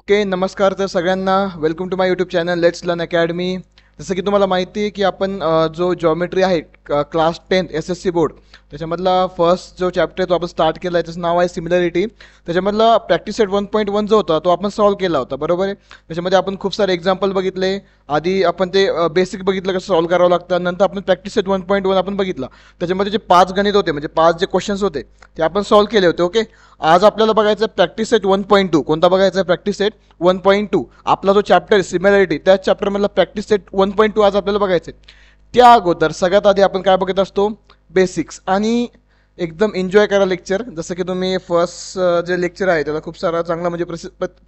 Okay, नमस्कार तर सगळ्यांना. Welcome to my YouTube channel let's learn academy. जसं की तुम्हाला माहिती आहे की आपण जो जॉमेट्री आहे क्लास 10 SSC बोर्ड त्याच्यामधला फर्स्ट जो चॅप्टर आहे तो आपण स्टार्ट केला आहे. त्याचं नाव आहे सिमिलॅरिटी. त्याच्यामधला प्रॅक्टिस सेट 1.1 जो होता तो आपण सॉल्व केला होता, बरोबर आहे. त्याच्यामध्ये आपण खूप सारे एक्झाम्पल बघितले. आधी आपण ते बेसिक बघितलं कसं सॉल्व करावं लागतं. नंतर आपण प्रॅक्टिस सेट 1.1 आपण बघितला. त्याच्यामध्ये जे 5 गणित होते म्हणजे 5 जे क्वेश्चन्स होते ते आपण सॉल्व केले होते. ओके, आज आपल्याला बघायचं आहे प्रॅक्टिस सेट 1.2. कोणता बघायचा आहे? Practice set 1.2. आपला जो चॅप्टर आहे सिमिलॅरिटी त्या चॅप्टरमधला प्रॅक्टिस सेट 1.2 आज आपल्याला बघायचं आहे. त्या अगोदर सगळ्यात आधी आपण काय बघत असतो? बेसिक्स. आणि एकदम एन्जॉय करा लेक्चर. जसं की तुम्ही फर्स्ट जे लेक्चर आहे त्याला खूप सारा चांगला म्हणजे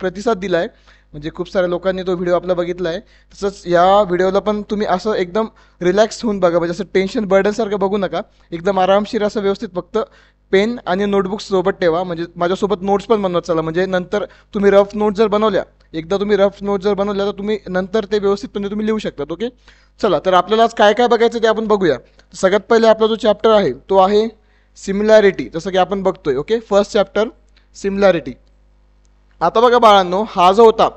प्रतिसाद दिला आहे. म्हणजे खूप साऱ्या लोकांनी तो व्हिडिओ आपला बघितला आहे. तसंच या व्हिडिओला पण तुम्ही असं एकदम रिलॅक्स होऊन बघा. म्हणजे असं टेन्शन बर्डनसारखं बघू नका. एकदम आरामशीर असं व्यवस्थित फक्त पेन आणि नोटबुक सोबत ठेवा. म्हणजे माझ्यासोबत नोट्स पण बनवत चला. म्हणजे नंतर तुम्ही रफ नोट जर बनवल्या, एकदा तुम्ही रफ नोट जर बनवल्या तर तुम्ही नंतर ते व्यवस्थितपणे तुम्ही लिहू शकतात. ओके, चला तर आपल्याला आज काय काय बघायचं ते आपण बघूया. सगळ्यात पहिले आपला जो चॅप्टर आहे तो आहे सिमिलॅरिटी. जसं की आपण बघतोय. Okay, first chapter similarity. आता बघा बाळांनो, हा जो होता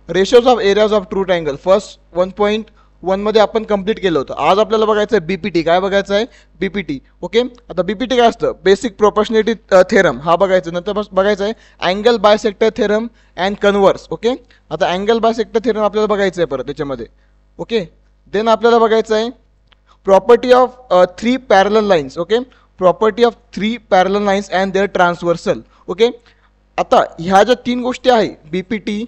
ratios of areas of true triangle first 1.1 मध्ये आपण कंप्लीट केलं होतं. आज आपल्याला बघायचं आहे बीपीटी. काय बघायचं आहे? बीपीटी. ओके, आता बीपीटी काय असतं? बेसिक प्रोपोर्शनॅलिटी थेरम हा बघायचं. नंतर बघायचं आहे angle bisector theorem and converse. Okay, आता अँगल बायसेक्टर थेरम आपल्याला बघायचं आहे परत त्याच्यामध्ये. ओके, देन आपल्याला बघायचं आहे property of 3 parallel lines. Okay, property of 3 parallel lines and their transversal. Okay, आता ह्या ज्या 3 गोष्टी आहे बीपीटी,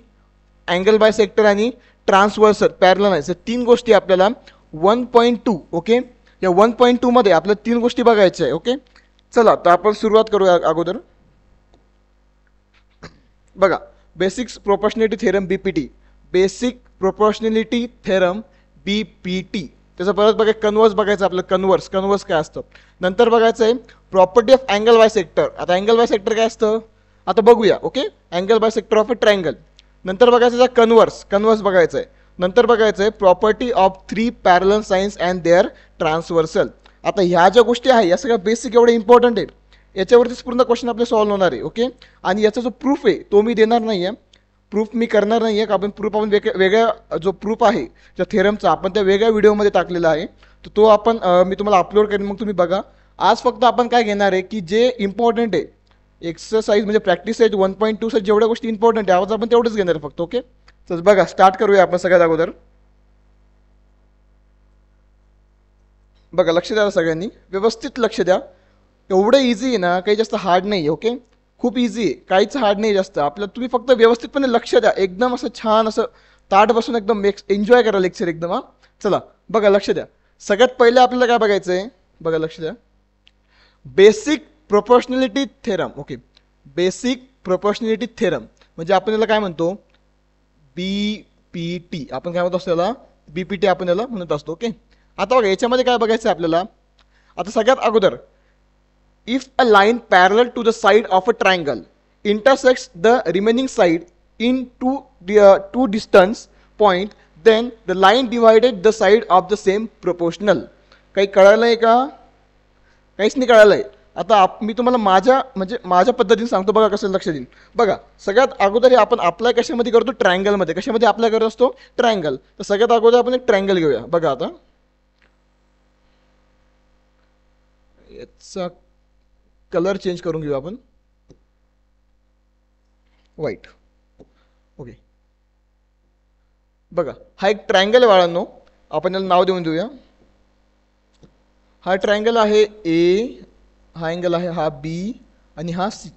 अँगल बायसेक्टर आणि ट्रान्सव्हर्सल पॅरलल लाईन्स, या 3 गोष्टी आपल्याला 1.2. ओके, या 1.2 मध्ये आपल्याला 3 गोष्टी बघायच्या आहे. ओके, चला तर आपण सुरुवात करूया. अगोदर बघा basics proportionality theorem BPT. Basic proportionality theorem BPT. त्याचं परत बघा कन्व्हर्स बघायचं आपलं. कन्व्हर्स काय असतं? नंतर बघायचं आहे प्रॉपर्टी ऑफ अँगल बायसेक्टर. आता अँगल बायसेक्टर काय असतं आता बघूया. Okay, angle bisector of a triangle. नंतर बघायचं आहे कन्व्हर्स बघायचं आहे. नंतर बघायचं आहे property of 3 parallel lines and their transversal. आता ह्या ज्या गोष्टी आहे या सगळ्या बेसिक एवढे इम्पॉर्टंट आहे. याच्यावरतीच पूर्ण क्वेश्चन आपले सॉल्व्ह होणार आहे. ओके, आणि याचा जो प्रूफ आहे तो मी देणार नाही आहे. प्रूफ मी करणार नाही आहे. आपण प्रूफ आपण वेगळ्या जो प्रूफ आहे त्या थेरमचा आपण त्या वेगळ्या व्हिडिओमध्ये टाकलेला आहे. तर तो आपण मी तुम्हाला अपलोड करेन, मग तुम्ही बघा. आज फक्त आपण काय घेणार आहे की जे इम्पॉर्टंट आहे एक्सरसाइज म्हणजे प्रॅक्टिस सेट 1.2 साठी जेवढ्या गोष्टी इम्पॉर्टंट आहे आज आपण तेवढंच घेणार आहे फक्त. ओके, तर बघा स्टार्ट करूया आपण सगळ्यात अगोदर. बघा लक्ष द्या सगळ्यांनी, व्यवस्थित लक्ष द्या. एवढं इझी आहे ना, काही जास्त हार्ड नाही आहे. ओके, खूप इझी आहे, काहीच हार्ड नाही जास्त. आपल्याला तुम्ही फक्त व्यवस्थितपणे लक्ष द्या. एकदम असं छान असं ताट बसून एकदम एन्जॉय करा लेक्चर एकदम. हा, चला बघा लक्ष द्या. सगळ्यात पहिले आपल्याला काय बघायचं आहे? बघा लक्ष द्या, basic proportionality theorem. Okay, basic proportionality theorem म्हणजे आपण याला काय म्हणतो? बीपीटी. आपण काय म्हणतो असतो याला? बीपीटी आपण याला म्हणत असतो. ओके, आता बघा याच्यामध्ये काय बघायचं आहे आपल्याला. आता सगळ्यात अगोदर if a line parallel to the side of a triangle intersects the remaining side in two distance point then the line divided the side of the same proportional. काही कळालं आहे का? काहीच नाही कळालं आहे. आता मी तुम्हाला माझ्या पद्धतीने सांगतो. बघा कसं लक्ष देईन. बघा सगळ्यात अगोदर हे आपण अप्लाय कशामध्ये करतो? ट्रायंगलमध्ये. कशामध्ये अप्लाय करत असतो? ट्रायंगल. तर सगळ्यात अगोदर आपण एक ट्रायंगल घेऊया. बघा आता याचा कलर चेंज करून घेऊ आपण, व्हाईट. ओके, बघा हा एक ट्रायंगल आहे बाळांनो. आपण याला नाव देऊन देऊया. हा ट्रायंगल आहे ए, हा अँगल आहे हा बी आणि हा सी.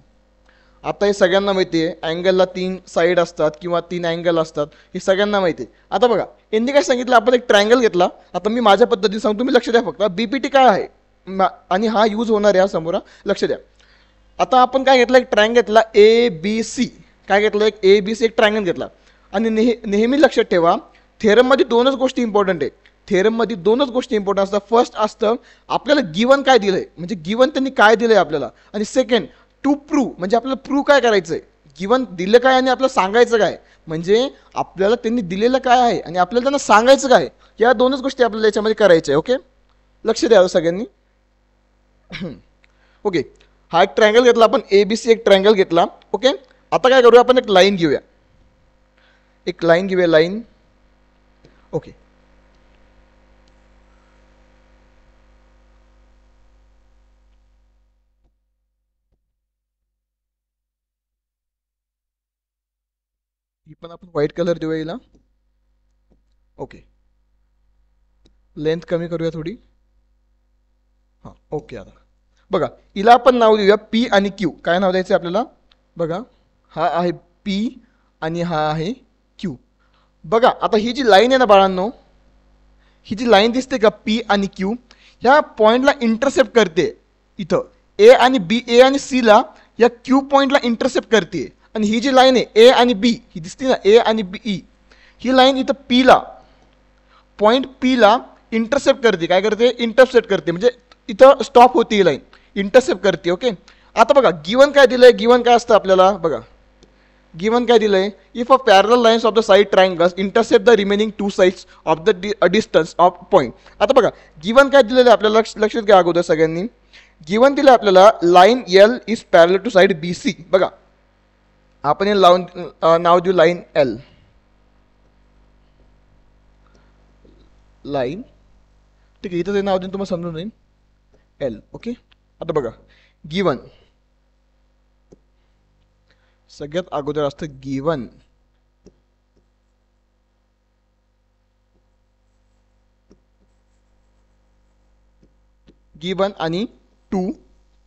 आता हे सगळ्यांना माहिती आहे अँगलला 3 साईड असतात किंवा 3 अँगल असतात, हे सगळ्यांना माहिती आहे. आता बघा यांनी काय सांगितलं, आपण एक ट्रायंगल घेतला. आता मी माझ्या पद्धतीने सांगतो, तुम्ही लक्ष द्या फक्त. बीपीटी काय आहे आणि हा यूज होणार आहे समोर, लक्ष द्या. आता आपण काय घेतलं? एक ट्रायंगल घेतला ए बी सी. काय घेतलं? एक ए बी सी एक ट्रायंगल घेतला. आणि नेहमी लक्षात ठेवा थेरममध्ये 2च गोष्टी इम्पॉर्टंट आहे. थेरममध्ये 2च गोष्टी इम्पॉर्टंट असतात. फर्स्ट असतं आपल्याला गिवन काय दिलंय, म्हणजे गिवन त्यांनी काय दिलंय आपल्याला. आणि सेकंड टू प्रूव्ह, म्हणजे आपल्याला प्रूव्ह काय करायचं आहे. गिवन दिलं काय आणि आपल्याला सांगायचं काय, म्हणजे आपल्याला त्यांनी दिलेलं काय आहे आणि आपल्याला त्यांना सांगायचं काय. या 2च गोष्टी आपल्याला याच्यामध्ये करायच्या आहे. ओके, लक्ष द्या सगळ्यांनी. ओके, हा एक ट्रायंगल घेतला आपण ए बी सी, एक ट्रायंगल घेतला. ओके, आता काय करूया आपण? एक लाईन घेऊया. एक लाईन घेऊया, लाईन. ओके, ही पण आपण व्हाईट कलर देऊया हिला. ओके, लेंथ कमी करूया थोडी. हां, ओके. आता बघा, हिला आपण नाव देऊया पी आणि क्यू. काय नाव द्यायचं आपल्याला? बघा, हा आहे पी आणि हा आहे क्यू. बघा आता ही जी लाईन आहे ना बाळांनो, ही जी लाईन दिसते का पी आणि क्यू, ह्या पॉईंटला इंटरसेप्ट करते. इथं ए आणि बी, ए आणि सी ला या क्यू पॉईंटला इंटरसेप्ट करते. आणि ही जी लाईन आहे ए आणि बी, ही दिसते ना ए आणि बी, ही लाईन इथं पी ला, पॉईंट पी ला इंटरसेप्ट करते. काय करते? इंटरसेप्ट करते. म्हणजे इथं स्टॉप होती ही लाईन, इंटरसेप्ट करते. ओके, आता बघा गिवन काय दिलंय, गिवन काय असतं आपल्याला बघा. गिवन काय दिलंय? If a parallel lines of the side triangles intercept the remaining two sides of the distance of point. आता बघा गिवन काय दिलेलं आहे आपल्याला, लक्षात घ्या अगोदर सगळ्यांनी. गिवन दिलं आपल्याला line L is parallel to side B C. बघा आपण हे लावून नाव देऊ लाईन एल, लाईन. ठीक आहे, इथं ते नाव देऊन तुम्हाला समजून जाईल एल. ओके, आता बघा गिवन सगळ्यात अगोदर असतं गिवन. गिवन आणि टू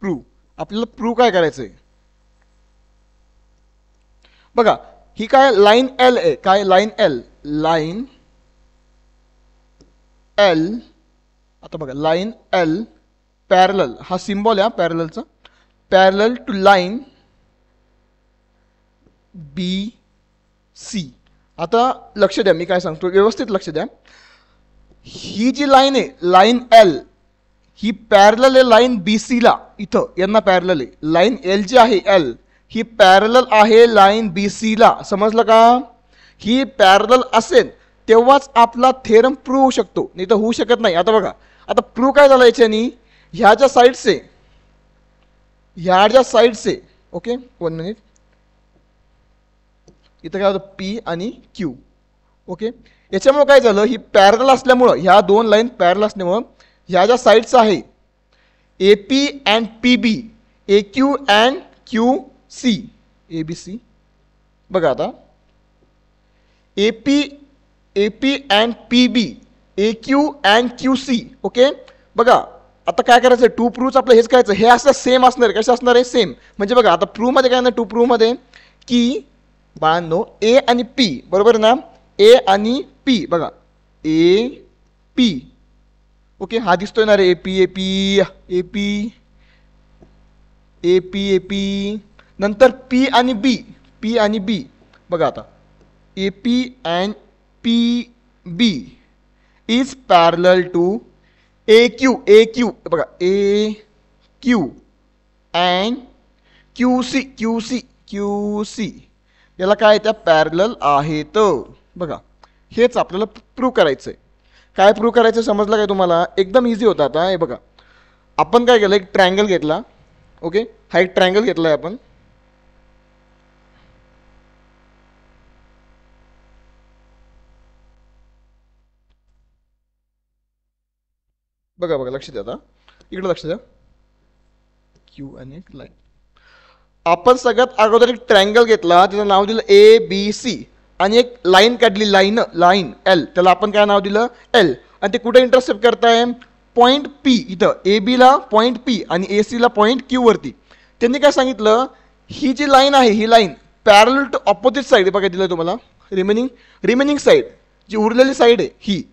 प्रूव्ह. आपल्याला प्रूव्ह काय करायचंय? बघा ही काय लाईन एल आहे, काय लाईन एल, लाईन एल. आता बघा लाईन एल पॅरलल, हा सिम्बॉल आहे पॅरललचा, parallel to line B C. आता लक्ष द्या, मी काय सांगतो व्यवस्थित लक्ष द्या. ही जी लाईन आहे लाईन एल, ही पॅरलल आहे लाईन बी सी ला. इथं यांना पॅरलल आहे. लाईन एल जी आहे एल, ही पॅरलल आहे लाईन बी सी ला. समजलं का? ही पॅरलल असेल तेव्हाच आपला थेरम प्रूव्ह होऊ शकतो, नाही तर होऊ शकत नाही. आता बघा, आता प्रूव्ह काय झालं याच्यानी, ह्या ज्या साईड्स आहे, ह्या ज्या साईड्स आहे, ओके 1 मिनिट, इथं काय होतं पी आणि क्यू. ओके, याच्यामुळे काय झालं, ही पॅरलल असल्यामुळं, ह्या दोन लाईन पॅरलल असल्यामुळं ह्या ज्या साईड्स आहे A P and P B, A Q and Q C, A B C. बघा आता A P and P B, A Q and Q C. Okay, बघा आता काय करायचं, टू प्रूव्ह आपलं हेच करायचं. हे असं सेम असणार आहे. कसं असणार आहे? सेम. म्हणजे बघा आता प्रूव्ह मध्ये काय ना, टू प्रूव्ह मध्ये की बाळांनो ए आणि पी, बरोबर ना, ए आणि पी. बघा ए पी, ओके, हा दिसतोय ना रे, A P A P A P A P A P. नंतर पी आणि बी, पी आणि बी. बघा आता A P and P B is parallel to A Q, A Q. बघा A Q and Q C, Q C, Q C. याला काय, त्या parallel आहेत. बघा हेच आपल्याला प्रूव्ह करायचंय. काय प्रूव्ह करायचं समजलं काय तुम्हाला? एकदम इझी होता. आता हे बघा, आपण काय केलं, एक ट्रायंगल घेतला. ओके, हा एक ट्रायंगल घेतलाय आपण. बघा बघा लक्ष द्या, आता इकडे लक्ष द्या, क्यू आणि एक लाईन. आपण सगळ्यात अगोदर एक ट्रायंगल घेतला, त्याचं नाव दिलं ए बी सी, आणि एक लाईन काढली, लाईन लाईन एल, त्याला आपण काय नाव दिलं एल. आणि ते कुठे इंटरसेप्ट करताय? Point P. इथं ए बी ला पॉईंट पी आणि ए सी ला पॉईंट क्यू वरती. त्यांनी काय सांगितलं, ही जी लाईन आहे ही line parallel to opposite side. बघा दिलं तुम्हाला रिमेनिंग साईड, जी उरलेली साईड आहे ही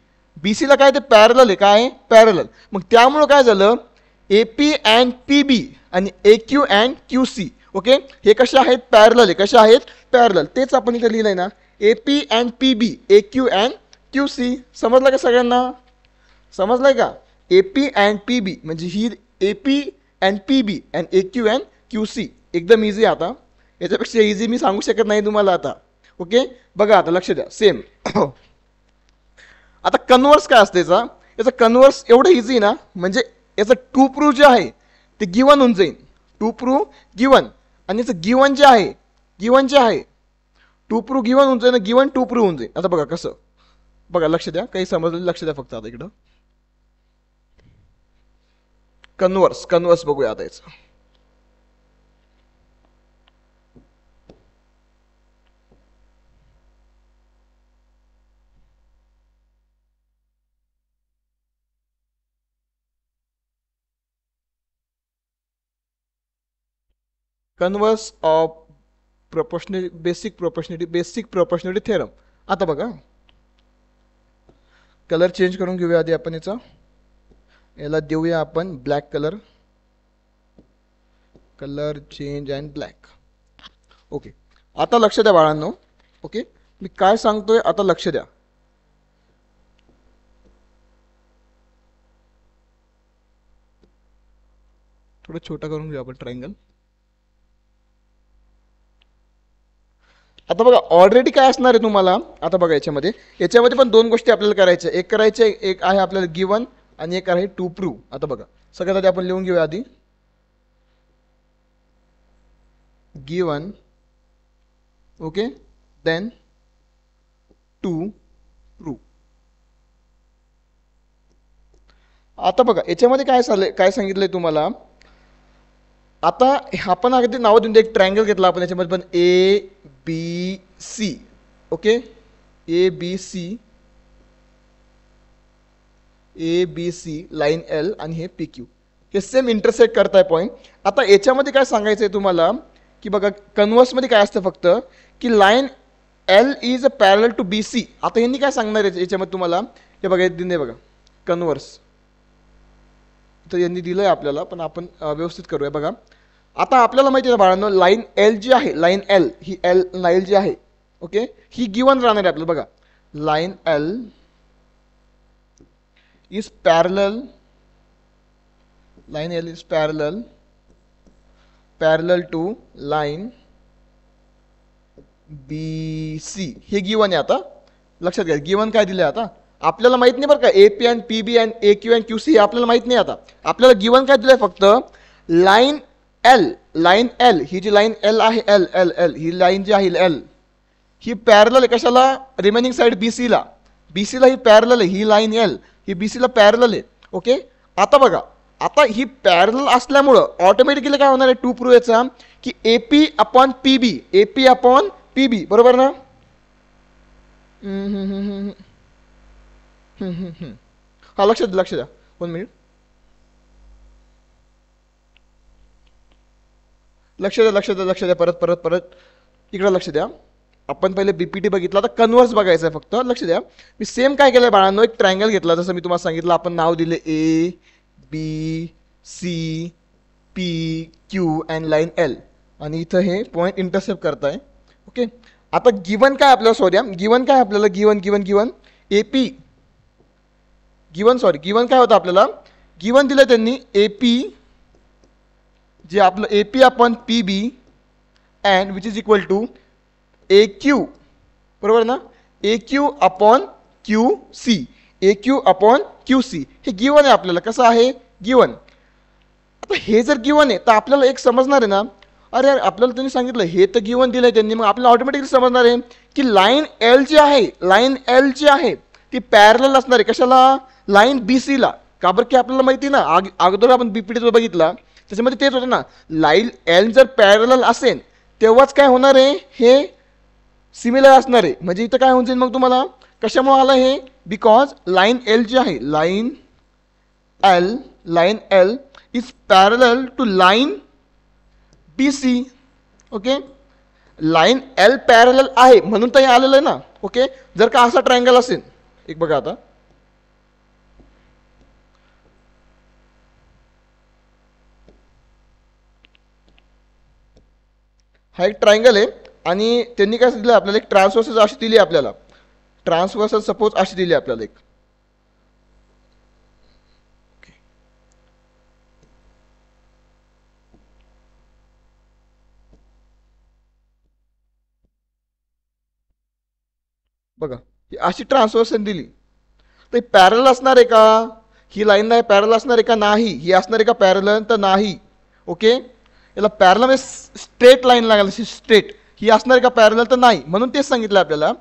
बी सी ला काय ते पॅरलल आहे. काय पॅरलल. मग त्यामुळं काय झालं, A P and P B आणि A Q and Q C. Okay, हे कशा आहेत? पॅरलल आहे. कशा आहेत? पॅरलल. तेच आपण इथे लिहिलंय ना, A P and P B, A Q and Q C. समजलं का सगळ्यांना? समजलंय का? A P and P B म्हणजे ही A P and P B and A Q and Q C. एकदम इझी. आता याच्यापेक्षा इझी मी सांगू शकत नाही तुम्हाला आता. ओके, बघा आता लक्ष द्या, सेम. आता कन्व्हर्स काय असते याचा कन्व्हर्स एवढं इझी ना, म्हणजे याचं टू प्रूव्ह जे आहे ते गिवन होऊन जाईल. टू प्रूव्ह गिवन, आणि याचं गिवन जे आहे टू प्रू गिवन होऊन जाईल ना, गिवन टू प्रू होऊन जाईल. आता बघा कसं, बघा लक्ष द्या, काही समजलं लक्ष द्या फक्त. आता इकडं कन्वर्स बघूया आता याचं. Converse of basic proportionality theorem. आता बघा, कलर चेंज करून घेऊया आधी आपण याचा. याला देऊया आपण black colour change and black. Okay, आता लक्ष द्या बाळांनो. ओके, मी काय सांगतोय आता लक्ष द्या. थोडं छोटा करून घेऊ आपण ट्रायंगल. आता बघा ऑलरेडी काय असणार आहे तुम्हाला. आता बघा याच्यामध्ये पण दोन गोष्टी आपल्याला करायच्या. एक करायचे, एक आहे आपल्याला गिवन आणि एक आहे टू प्रूव्ह. आता बघा सगळ्यात आधी आपण लिहून घेऊया आधी given. Okay, then to prove. आता बघा याच्यामध्ये काय सांगितलंय तुम्हाला. आता आपण अगदी नाव देऊन एक ट्रायंगल घेतला आपण. याच्यामध्ये पण ABC. Okay, ABC line L आणि हे PQ हे सेम इंटरसेक्ट करताय पॉईंट. आता याच्यामध्ये काय सांगायचंय तुम्हाला की बघा कन्वर्समध्ये काय असतं फक्त की line L is a parallel to BC. आता यांनी काय सांगणार आहे याच्यामध्ये तुम्हाला, हे बघा दिले बघा कन्वर्स. तर यांनी दिलंय आपल्याला, पण आपण व्यवस्थित करूया. बघा आता आपल्याला माहिती आहे बाळांनो, लाईन L जी आहे, लाईन L ही लाईन जी आहे, ओके, ही गिवन राहणार आहे आपल्याला. बघा line L is parallel, line L is parallel to line BC. हे गिवन आहे. आता लक्षात घ्या गिवन काय दिले. आता आपल्याला माहित नाही बरं का AP and PB and AQ and QC हे आपल्याला माहित नाही. आता आपल्याला गिवन काय दिलंय फक्त लाईन L ही जी लाईन L आहे, L ही लाईन जी आहे L ही पॅरलल आहे कशाला, रिमेनिंग साइड BC ला ही पॅरलल आहे. ही लाईन L ही BC ला पॅरलल आहे. ओके, आता बघा आता ही पॅरलल असल्यामुळं ऑटोमॅटिकली काय होणार आहे टू प्रूव्ह याचा की AP अपॉन PB बरोबर ना. हा लक्ष द्या 1 मिनिट. लक्ष द्या परत इकडे लक्ष द्या. आपण पहिले BPT बघितला, आता कन्वर्स बघायचं आहे फक्त. लक्ष द्या, मी सेम काय केलंय बाळांनो, एक ट्रायंगल घेतला जसं मी तुम्हाला सांगितलं. आपण नाव दिले ABC PQ and line L आणि इथं हे पॉईंट इंटरसेप्ट करताय. ओके, आता गिवन काय आपल्याला गिवन AP गिवन काय होतं आपल्याला, गिवन दिलं त्यांनी AP जे आपलं AP upon PB and which is equal to AQ बरोबर ना, AQ अपॉन QC हे गिवन आहे आपल्याला. कसं आहे गिवन. आता हे जर गिवन आहे तर आपल्याला एक समजणार आहे ना, अरे आपल्याला त्यांनी सांगितलं हे तर गिवन दिलंय त्यांनी, मग आपल्याला ऑटोमॅटिकली समजणार आहे की लाईन L जी आहे ती पॅरलल असणार आहे कशाला, लाईन BC ला. का बरं की आपल्याला माहिती ना, अगोदर आपण BPT बघितला त्याच्यामध्ये तेच होतं ना, लाईन L जर पॅरलल असेल तेव्हाच काय होणार आहे, हे सिमिलर असणार आहे. म्हणजे इथं काय होऊन जाईल मग तुम्हाला, कशामुळे आलं हे, बिकॉज लाईन L जी आहे, line L is parallel to line BC. Okay, line L parallel आहे म्हणून तर हे आलेलं आहे ना. ओके, जर का असा ट्रायंगल असेल, एक बघा आता हा एक ट्रायंगल आहे आणि त्यांनी काय दिलं आपल्याला, एक ट्रान्सवर्सल अशी दिली आपल्याला, ट्रान्सवर्सल सपोज अशी दिली आपल्याला एक. बघा ही अशी ट्रान्सवर्सल दिली तर पॅरलल असणार आहे का, ही लाईन नाही पॅरलल असणार आहे का, नाही. ही असणार आहे का पॅरलल, तर नाही. ओके, याला पॅरलल म्हणजे स्ट्रेट लाईन लागेल, स्ट्रेट. ही असणार का पॅरलल? तर नाही. म्हणून तेच सांगितलं आपल्याला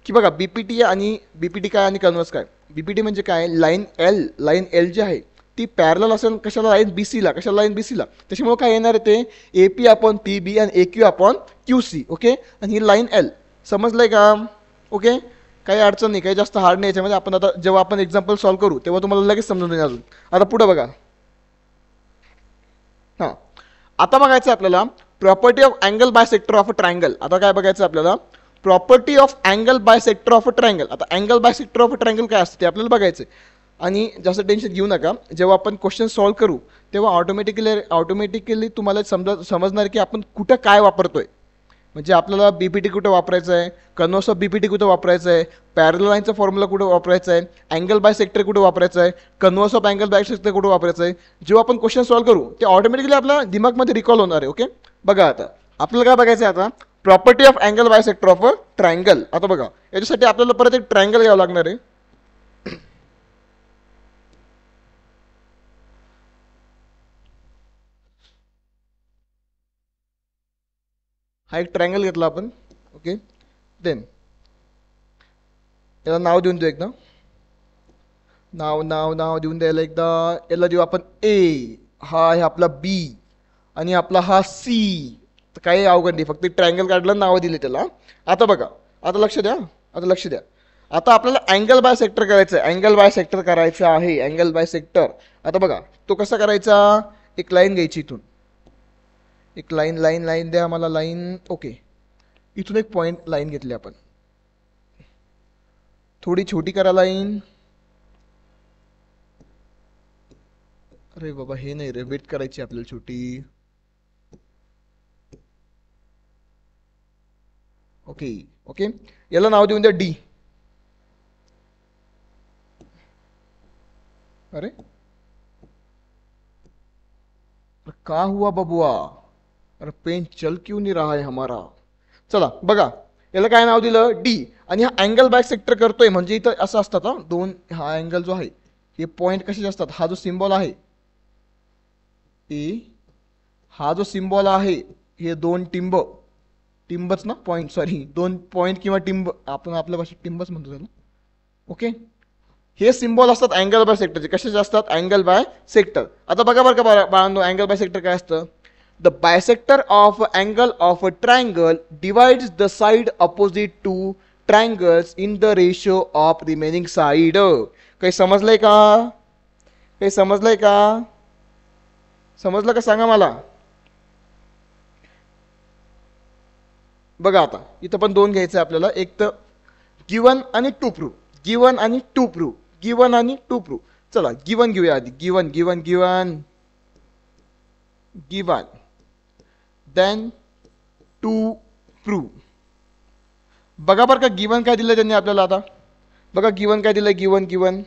की बघा बीपीटी आणि बीपीटी काय आणि कन्व्हर्स काय. बीपीटी म्हणजे काय, लाईन एल जी आहे ती पॅरलल असेल कशाला, लाईन बीसीला. कशाला, लाईन बीसीला. त्याच्यामुळे काय येणार आहे ते एपी अपॉन पीबी आणि एक्यू अपॉन क्यूसी. ओके, आणि ही लाईन एल. समजलंय का? ओके, काही अडचण नाही, काही जास्त हार्ड नाही याच्यामध्ये. आपण आता जेव्हा आपण एक्झाम्पल सॉल्व्ह करू तेव्हा तुम्हाला लगेच समजून येईल अजून. आता पुढे बघा. हां, आता बघायचं आपल्याला property of angle bisector of a triangle. आता काय बघायचं आपल्याला, property of angle bisector of a triangle. आता angle bisector of a triangle काय असतं ते आपल्याला बघायचं. आणि जास्त टेन्शन घेऊ नका, जेव्हा आपण क्वेश्चन सॉल्व्ह करू तेव्हा ऑटोमॅटिकली तुम्हाला समजणार की आपण कुठं काय वापरतोय. म्हणजे आपल्याला बीपीटी कुठं वापरायचं आहे, कन्व्हर्स ऑफ बीपीटी कुठं वापरायचं आहे, पॅरलल लाईनचा फॉर्म्युला कुठं वापरायचा आहे, अँगल बाय सेक्टर कुठं वापरायचं आहे, converse of angle by sector कुठं वापरायचं आहे. जेव्हा आपण क्वेश्चन सॉल्व्ह करू ते ऑटोमॅटिकली आपल्या दिमागमध्ये रिकॉल होणार आहे. ओके, बघा आता आपल्याला काय बघायचं आहे, आता property of angle bisector of a triangle. आता बघा याच्यासाठी आपल्याला परत एक ट्रायंगल घ्यावं लागणार आहे. हा एक ट्रायंगल घेतला आपण. ओके, देन याला नाव देऊन देऊ एकदा. नाव देऊन द्यायला एकदा. याला देऊ आपण ए, हा आहे आपला बी आणि आपला हा सी. तर काही अवघड नाही, फक्त ट्रायंगल काढलं, नाव दिले त्याला. आता बघा, आता लक्ष द्या. आता आपल्याला अँगल बाय सेक्टर करायचं आहे. अँगल बाय सेक्टर करायचं आहे. Angle by sector. आता बघा तो कसा करायचा, एक लाईन घ्यायची इथून, एक लाईन द्या मला, लाईन. ओके, इथून एक पॉईंट लाईन घेतली आपण, थोडी छोटी करा लाईन. अरे बाबा हे नाही रे, वेट करायची आपल्याला छोटी. ओके ओके, याला नाव देऊन द्या डी. अरे का हुआ बबुआ, अरे पेन चल क्यों नहीं रहा है हमारा. चला बघा, याला काय नाव दिलं, डी. आणि हा अँगल बाय सेक्टर करतोय म्हणजे इथं असं असतात हा दोन. हा अँगल जो आहे हे पॉईंट कसे असतात, हा जो सिम्बॉल आहे ए, हा जो सिम्बॉल आहे हे दोन टिंबच ना, पॉईंट, सॉरी दोन पॉईंट किंवा टिंब, आपण आपल्या भाषेत टिंबच म्हणतो त्याला. ओके, हे सिम्बॉल असतात अँगल बाय सेक्टरचे. कशाचे असतात, अँगल बाय सेक्टर. आता बघा बरं का बाळांनो, अँगल बाय सेक्टर काय असतं. The bisector of angle of a triangle divides the side opposite two triangles in the ratio of remaining side. काही समजलंय का, काही समजलंय का, समजलं का सांगा मला. बघा आता इथं पण दोन घ्यायचं आपल्याला, एक तर गिवन आणि टू प्रूफ. गिवन आणि टू प्रूफ, गिवन आणि टू प्रूफ. चला गिवन घेऊया आधी. Given then to proof. बघा बरं का गिवन काय दिलं त्यांनी आपल्याला. आता बघा गिवन काय दिलं, गिवन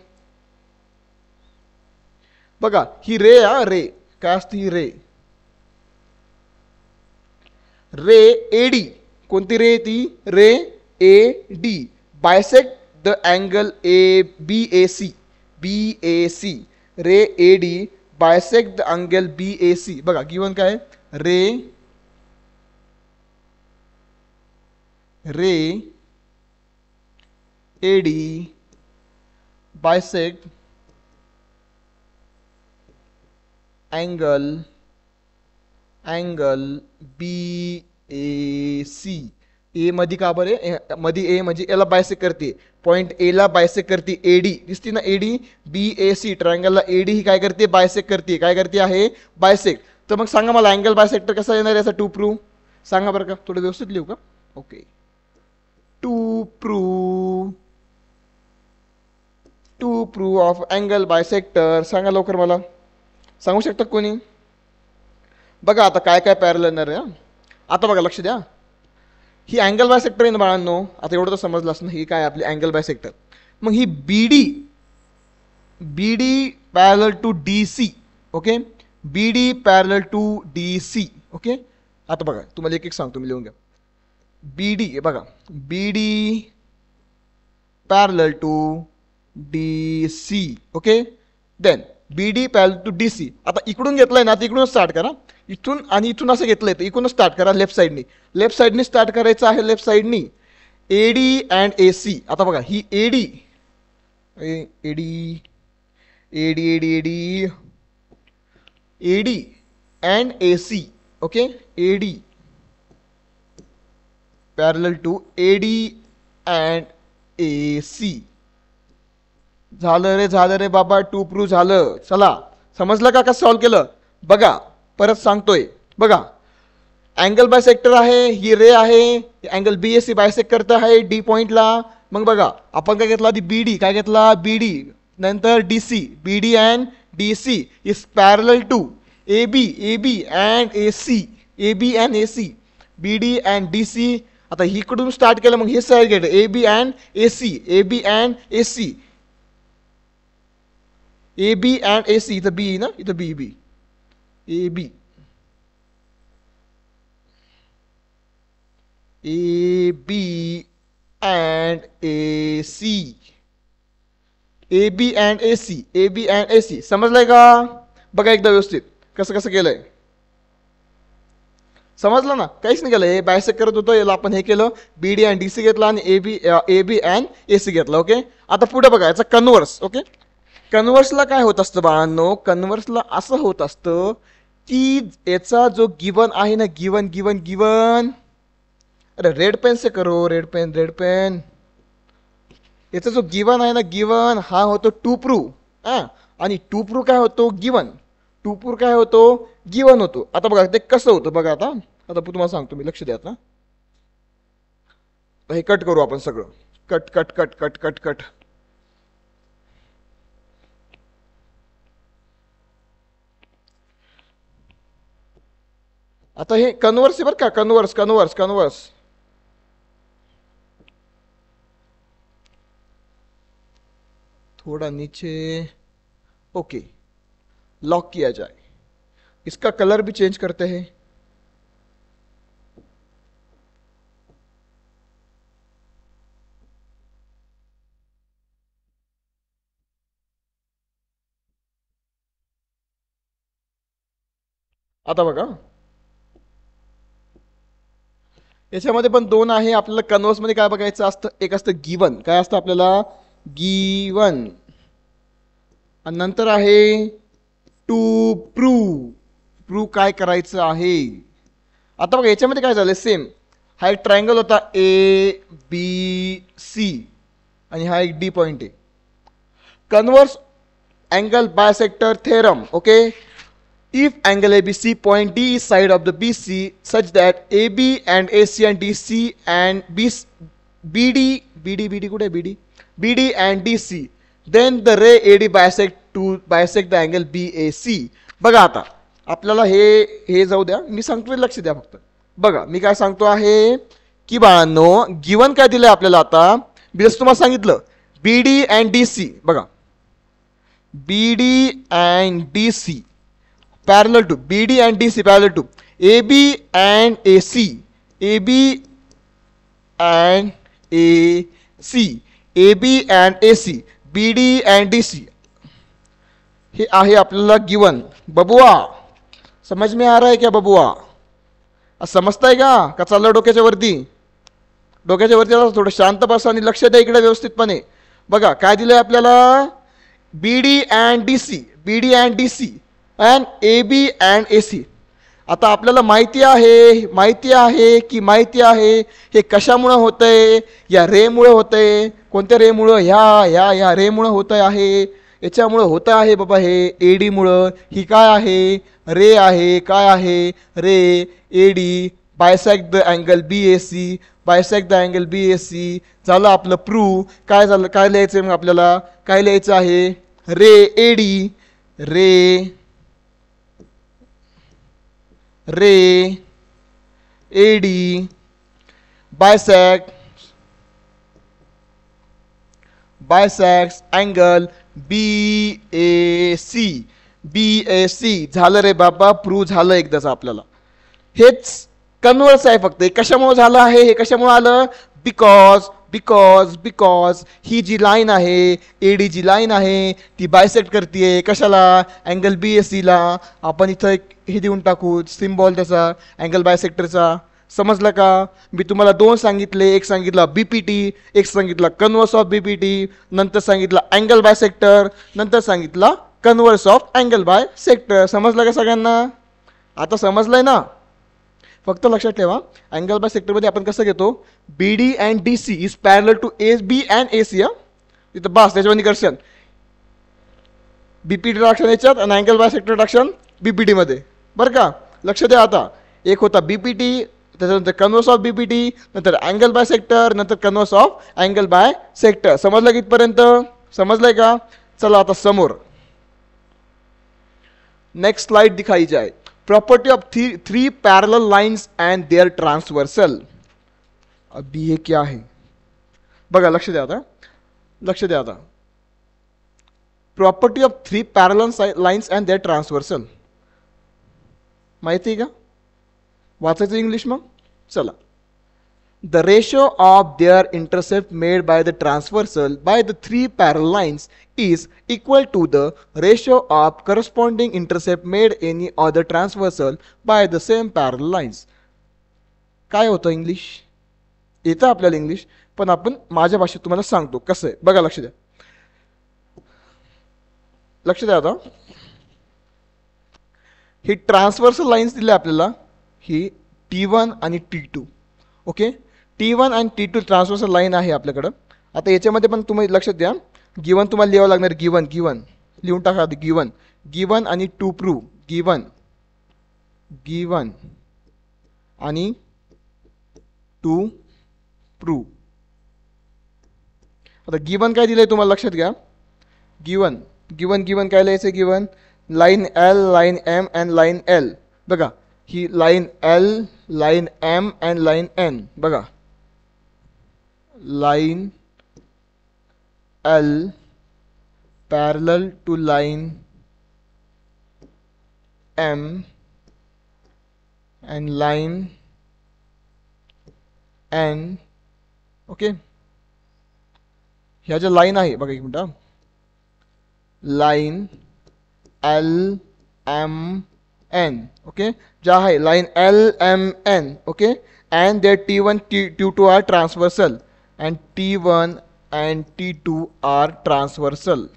बघा ही रे, रे काय असते ही रे एडी. कोणती रे, ती ray A D. Bisect the angle A B A C. Ray A D bisect the angle B A C. बघा गिवन काय, ray A D bisect angle B A C. A मध्ये का बरे, मध्ये ए म्हणजे याला बायसेक्ट करते, पॉइंट ए ला बायसेक्ट करते एडी. दिसते ना eddy, B A C. ट्रायंगलला eddy ही काय करते, बायसेक्ट करते. काय करते आहे, बायसेक्ट. तर मग सांगा मला अँगल बायसेक्टर कसा येणार याचा टू प्रूफ. सांगा बरं का, थोडं व्यवस्थित लिहू का. Okay, to proof of angle bisector. सांगा लवकर मला, सांगू शकता कोणी. बघा आता काय काय पॅरल येणार आहे. आता बघा लक्ष द्या, ही अँगल बाय सेक्टर आहे ना बाळांनो. आता एवढं तर समजलं असं, ही काय आपली अँगल बाय सेक्टर. मग ही बीडी parallel to D C. Okay, bidi parallel to D C. Okay, आता बघा तुम्हाला एक एक सांगतो मी, लिहून घ्या. बीडी बघा, BD parallel to D C. Okay, then B D parallel to D C. आता इकडून घेतलंय ना, तर इकडूनच स्टार्ट करा. इथून आणि इथून असं घेतलंय तर इकडूनच स्टार्ट करा लेफ्ट साईडनी. लेफ्ट साईडनी स्टार्ट करायचं आहे, लेफ्ट साईडनी. AD and A C. आता बघा ही AD AD AD AD AD AD and A C. Okay, AD parallel to AD and A C. झालं रे बाबा, टू प्रूव्ह झालं. चला, समजलं का कसं सॉल्व्ह केलं? बघा परत सांगतोय. बघा अँगल बायसेक्टर आहे, ही रे आहे, अँगल बी एस सी बायसेक्ट करत आहे डी पॉइंटला. मग बघा आपण काय घेतला आधी, बी डी. काय घेतला? B D. नंतर D C. B D and D C is parallel to A B. A B and A C. A B and A C. B D and D C. आता इकडून स्टार्ट केलं, मग हे side घेतलं A B and A C. A B and A C. A B and A C. इथं B ना, इथं B. B A B A B and A C. A B and A C. A B and A C. समजलंय का? बघा एकदा व्यवस्थित कसं कसं केलंय. समजलं ना? काहीच नाही केलं. हे बायसेक्ट करत होतं, याला आपण हे केलं, B D and D C घेतला आणि A B and A C घेतला. ओके, आता पुढे बघा याचा कन्व्हर्स. ओके, कन्व्हर्सला काय होत असतं बाळांनो? कन्व्हर्सला असं होत असतं की याचा जो गिवन आहे ना, गिवन गिवन गिवन, अरे रेड पेन से करो, रेड पेन रेड पेन. याचा जो गिवन आहे ना, गिवन हा होतो टू प्रूव्ह. आणि टू प्रूव्ह काय होतो? गिवन. टू प्रूव्ह काय होतो? गिवन होतो. आता बघा ते कसं होतं बघा. आता आता तुम्हाला सांगतो मी, लक्ष द्या. आता हे कट करू आपण सगळं. Cut cut cut cut cut cut. आता हे कन्व्हर्स आहे बरं का, कन्व्हर्स कन्व्हर्स कन्व्हर्स. थोड़ा नीचे. ओके, लॉक किया जाए. इसका कलर भी चेंज करते हैं. आता बघा याच्यामध्ये पण दोन आहे. आपल्याला कन्व्हर्स मध्ये काय बघायचं असतं? एक असतं गिवन. काय असतं आपल्याला? गिवन. आणि नंतर आहे टू प्रूव्ह. प्रूव्ह काय करायचं आहे. आता बघा याच्यामध्ये काय झालं? सेम. हा एक ट्रायंगल होता ए बी सी आणि हा एक डी पॉइंट आहे. Converse angle bisector theorem. Okay, if angle ABC point D is side of the BC such that AB and AC and DC and BD कुठे BD? BD and DC, then the ray AD bisect the angle BAC. बघा आता आपल्याला हे जाऊ द्या, मी सांगतोय लक्ष द्या फक्त. बघा मी काय सांगतो आहे की बाळांनो, गिवन काय दिलंय आपल्याला. आता मी जसं तुम्हाला सांगितलं BD and DC. बघा BD and DC parallel to BD and DC parallel to AB and AC. AB and AC. AB and AC. BD and DC. हे आहे आपल्याला गिवन. बबुआ समझ में आ रहा है क्या बबुआ? समजताय का चाललं डोक्याच्या वरती? डोक्याच्या वरती थोडं शांत बसा आणि लक्ष द्या इकडे व्यवस्थितपणे. बघा काय दिलंय आपल्याला? BD and DC. BD and DC and AB and AC. आता आपल्याला माहिती आहे हे कशामुळे होतंय? या रेमुळे होतंय. कोणत्या रेमुळे? ह्या रेमुळे होतंय आहे. याच्यामुळे होतं आहे बाबा हे एडी मुळे. ही काय आहे? रे आहे. काय आहे? Ray AD bisect the angle BAC. Bisect the angle BAC. झालं आपलं प्रूव्ह. काय झालं? काय लिहायचं मग आपल्याला? काय लिहायचं आहे? Ray eddy. रे एडी बायसेक्ट अँगल BAC. झालं रे बाबा, प्रूव्ह झालं एकदाच आपल्याला. हेच कन्व्हर्स आहे फक्त. हे कशामुळे झालं आहे? हे कशामुळे आलं? बिकॉज बिकॉज ही जी लाईन आहे AD जी लाईन आहे ती बायसेक्ट करते कशाला अँगल BAC ला. आपण इथं एक हे देऊन टाकू सिम्बॉल त्याचा अँगल बायसेक्टरचा. समजलं का. मी तुम्हाला दोन सांगितले, एक सांगितलं BPT, एक सांगितलं कन्व्हर्स ऑफ BPT, नंतर सांगितलं अँगल बायसेक्टर, नंतर सांगितलं कन्व्हर्स ऑफ अँगल बायसेक्टर. समजलं का सगळ्यांना. आता समजलंय ना. फक्त लक्षात ठेवा अँगल बायसेक्टरमध्ये आपण कसं घेतो BD and DC is parallel to AB and AC. तिथं बस त्याच्यावर निकर्षण BPT डायरेक्शन याच्यात आणि अँगल बायसेक्टर डायरेक्शन BPT मध्ये. बरं का. लक्ष द्या. आता एक होता BPT, त्याच्यानंतर कन्व्हर्स ऑफ BPT, नंतर अँगल बायसेक्टर, नंतर कन्व्हर्स ऑफ अँगल बायसेक्टर. समजलं कितपर्यंत. समजलंय का. चला आता समोर नेक्स्ट स्लाइड दिखाई जाए. Property of three parallel lines and their transversal. अभी ये क्या है बघा. लक्ष द्या आता. लक्ष द्या आता. Property of three parallel lines and their transversal माहिती आहे का. वाचायचं इंग्लिश मग. चला. The ratio of their intercept made by the transversal by the three parallel lines is equal to the ratio of corresponding intercept made any other transversal by the same parallel lines. काय होतं English. येतं आपल्याला English पण आपण माझ्या भाषेत तुम्हाला सांगतो कसं आहे. बघा लक्ष द्या. लक्ष द्या आता. ही ट्रान्सव्हर्सल लाईन्स दिल्या आपल्याला. ही T1 आणि T2. ओके. T1 आणि T2 ट्रान्सव्हर्सल लाईन आहे आपल्याकडं. आता याच्यामध्ये पण तुम्ही लक्षात द्या गिवन तुम्हाला लिहावं लागणार. गिवन लिहून टाका आधी. गिवन आणि टू प्रूव्ह. गिवन आणि टू प्रूव्ह. आता गिवन काय दिलंय तुम्हाला लक्षात घ्या. गिवन काय लिहायचं. Given line L, line M and line L. बघा ही line L, line M and line N. बघा line L parallel to line M and line N. Okay. ह्या ज्या लाईन आहे बघा एक minute. Line L M N. Okay. ज्या आहे line L M N. Okay. and their T1 T2 are transversal and T1 and T2 are transversal.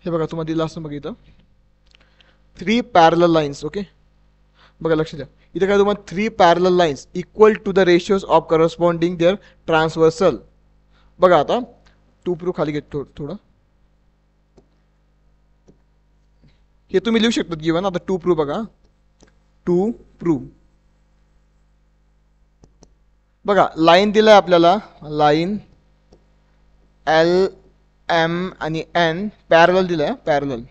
हे बघा तुम्हाला दिलं असं बघा इथं थ्री पॅरलल लाईन्स. ओके. बघा लक्ष द्या. इथे काय तुम्हाला three parallel lines equal to the ratios of corresponding their transversal. बघा आता टू प्रूव्ह खाली घेतो थोडं. हे तुम्ही लिहू शकता गिवन. आता टू प्रूव्ह बघा. टू प्रूव्ह बघा लाईन दिलाय आपल्याला. लाईन L M आणि N पॅरलल दिलाय. पॅरलल.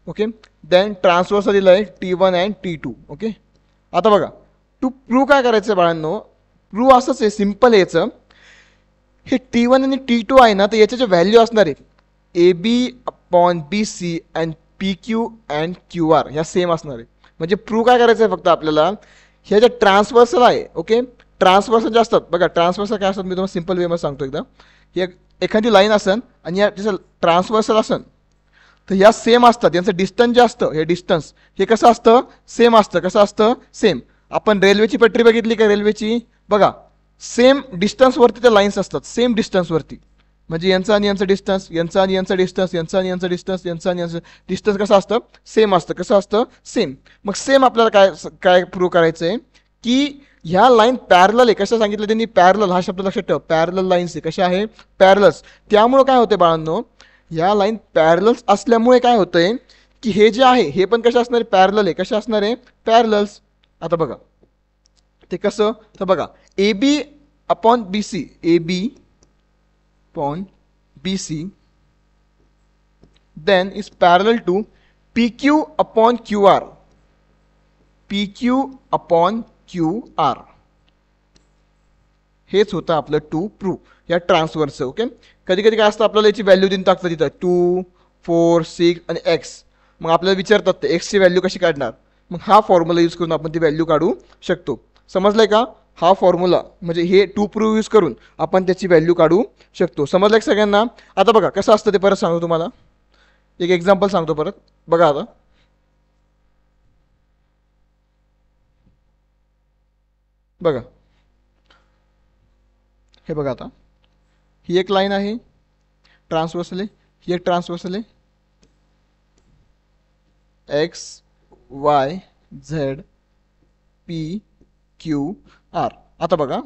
ओके. देन ट्रान्सव्हर्सल दिलाय T1 अँड T2. ओके. आता बघा टू प्रूव्ह काय करायचं बाळांनो. प्रूव्ह असंच आहे सिम्पल याचं. हे T1 आणि T2 आहे ना तर याच्या जे व्हॅल्यू असणार आहे AB upon BC and PQ and QR ह्या सेम असणार आहे. म्हणजे प्रूव्ह काय करायचं आहे फक्त आपल्याला ह्या ज्या ट्रान्सव्हर्सल आहे. ओके. ट्रान्सव्हर्सल जे असतात बघा. ट्रान्सव्हर्सल काय असतात मी तुम्हाला सिम्पल वेमध्ये सांगतो एकदा. ही एखादी लाईन असन आणि या जसं ट्रान्सव्हर्सल असन तर ह्या सेम असतात. यांचं डिस्टन्स जे असतं हे डिस्टन्स हे कसं असतं सेम असतं. कसं असतं सेम. आपण रेल्वेची पटरी बघितली का. रेल्वेची बघा सेम डिस्टन्सवरती त्या लाईन्स असतात. सेम डिस्टन्सवरती. म्हणजे यांचा आणि यांचं डिस्टन्स, यांचा आणि यांचं डिस्टन्स, यांचा आणि यांचं डिस्टन्स, यांचा आणि यांचं डिस्टन्स कसं असतं सेम असतं. कसं असतं सेम. मग सेम आपल्याला काय प्रूव्ह करायचं आहे की ह्या लाईन पॅरलल आहे. कशा सांगितलं त्यांनी पॅरलल हा शब्द लक्षात ठेव. पॅरलल लाईन्स आहे. कशा आहे पॅरलल्स. त्यामुळे काय होते बाळांनो ह्या लाईन पॅरलल्स असल्यामुळे काय होतंय की हे जे आहे हे पण कशा असणार आहे पॅरलल आहे. कशा असणार आहे पॅरलल्स. आता बघा ते कसं तर बघा AB upon BC. AB upon BC then is parallel to PQ upon QR. PQ upon QR हेच होतं आपलं टू प्रूव्ह या ट्रान्सव्हर्स. ओके. कधी कधी काय असतं आपल्याला याची व्हॅल्यू देऊन टाकतात तिथं 2 4 6 आणि x. मग आपल्याला विचारतात ते x ची व्हॅल्यू कशी काढणार. मग हा फॉर्म्युला यूज करून आपण ती व्हॅल्यू काढू शकतो. समजलंय का? हा फॉर्म्युला म्हणजे हे टू प्रूव्ह यूज करून आपण त्याची व्हॅल्यू काढू शकतो. समजलंय का सगळ्यांना? आता बघा कसं असतं ते परत सांगतो तुम्हाला. एक एक्झाम्पल सांगतो परत. बघा आता बघा, हे बघा आता ही एक लाईन आहे ट्रान्सवर्सल आहे, ही एक ट्रान्सवर्सल आहे, X Y Z P Q R. आता बघा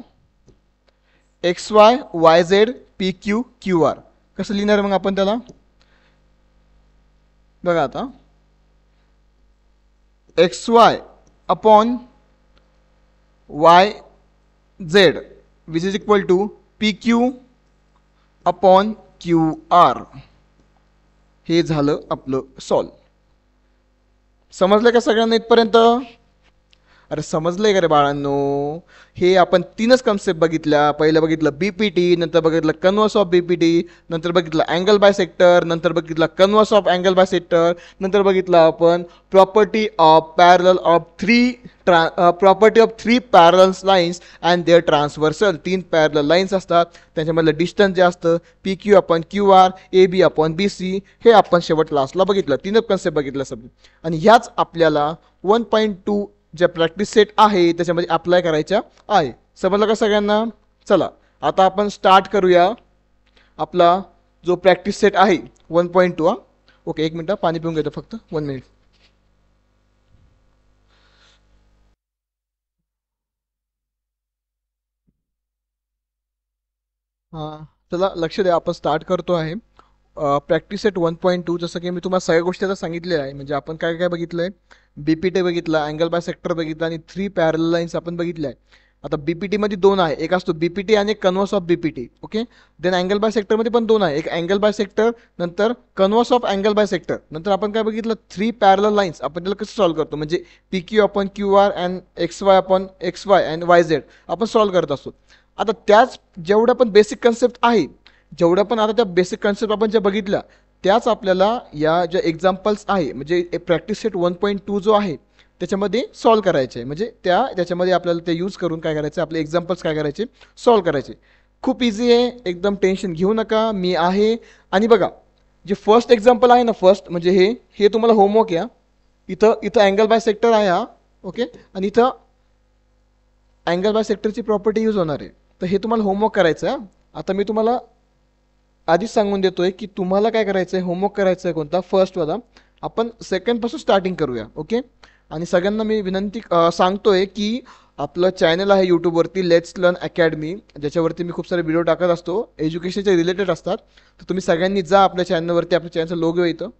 X Y Z P Q R कसं लिहिणार मग आपण त्याला? बघा आता X Y upon Y Z which is equal to P Q upon Q R. हे झालं आपलं सॉल्व. समजलं का सगळ्यांना इथपर्यंत? अरे समजलंय का रे बाळांनो? हे आपण तीनच कन्सेप्ट बघितल्या. पहिलं बघितलं बीपीटी, नंतर बघितलं कन्वर्स ऑफ बीपीटी, नंतर बघितलं अँगल बाय सेक्टर, नंतर बघितलं converse of angle bisector, नंतर बघितलं आपण property of parallel of three parallel lines and their transversal. 3 parallel lines असतात, त्यांच्यामधलं डिस्टन्स जे असतं P Q upon Q R, A B upon B C, हे आपण शेवट लास्टला बघितलं. तीनच कन्सेप्ट बघितलं सगळं. आणि ह्याच आपल्याला 1.2 ज्या प्रॅक्टिस सेट आहे त्याच्यामध्ये अप्लाय करायच्या आहे. समजलं का सगळ्यांना? चला आता आपण स्टार्ट करूया आपला जो प्रॅक्टिस सेट आहे 1.2. ओके, एक मिनटं पाणी पिऊन घेतो फक्त, 1 मिनिट. हां चला लक्ष द्या, आपण स्टार्ट करतो आहे प्रॅक्टिस सेट 1.2. जसं की मी तुम्हाला सगळ्या गोष्टी आता सांगितल्या आहे. म्हणजे आपण काय काय बघितलं आहे? बीपीटी बघितला, अँगल बाय सेक्टर बघितला आणि 3 पॅरल लाईन्स आपण बघितल्या आहे. आता बीपीटीमध्ये 2 आहे, एक असतो बीपीटी आणि एक converse of BPT. Okay, then angle बाय सेक्टरमध्ये पण 2 आहे, एक अँगल बाय सेक्टर नंतर converse of angle bisector. नंतर आपण काय बघितलं? 3 पॅरल लाईन्स. आपण त्याला कसं सॉल्व्ह करतो? म्हणजे P Q upon Q R and X Y upon X Y and Y Z आपण सॉल्व्ह करत असतो. आता त्याच जेवढ्या पण बेसिक कन्सेप्ट आहे, जेवढ्या पण आता त्या बेसिक कन्सेप्ट आपण ज्या बघितल्या, त्याच आपल्याला या ज्या एक्झाम्पल्स आहे म्हणजे प्रॅक्टिस सेट 1.2 जो आहे त्याच्यामध्ये सॉल्व्ह करायचे आहे. म्हणजे त्याच्यामध्ये आपल्याला ते यूज करून काय करायचं? आपले एक्झाम्पल्स काय करायचे? सॉल्व्ह करायचे. खूप इझी आहे, एकदम टेन्शन घेऊ नका, मी आहे. आणि बघा जे फर्स्ट एक्झाम्पल आहे ना, फर्स्ट म्हणजे हे तुम्हाला होमवर्क या. इथं अँगल बाय सेक्टर आहे हा. ओके, आणि इथं अँगल बाय सेक्टरची प्रॉपर्टी यूज होणार आहे. तर हे तुम्हाला होमवर्क करायचं आहे. आता मी तुम्हाला आधीच सांगून देतोय की तुम्हाला काय करायचं आहे? होमवर्क करायचं आहे कोणता? फर्स्टवाला. आपण सेकंडपासून स्टार्टिंग करूया. ओके, आणि सगळ्यांना मी विनंती सांगतोय की आपलं चॅनल आहे यूट्यूबवरती लेट्स लर्न अकॅडमी, ज्याच्यावरती मी खूप सारे व्हिडिओ टाकत असतो, एज्युकेशनचे रिलेटेड असतात. तर तुम्ही सगळ्यांनी जा आपल्या चॅनलवरती. आपल्या चॅनलचा लोगो आहे इथं,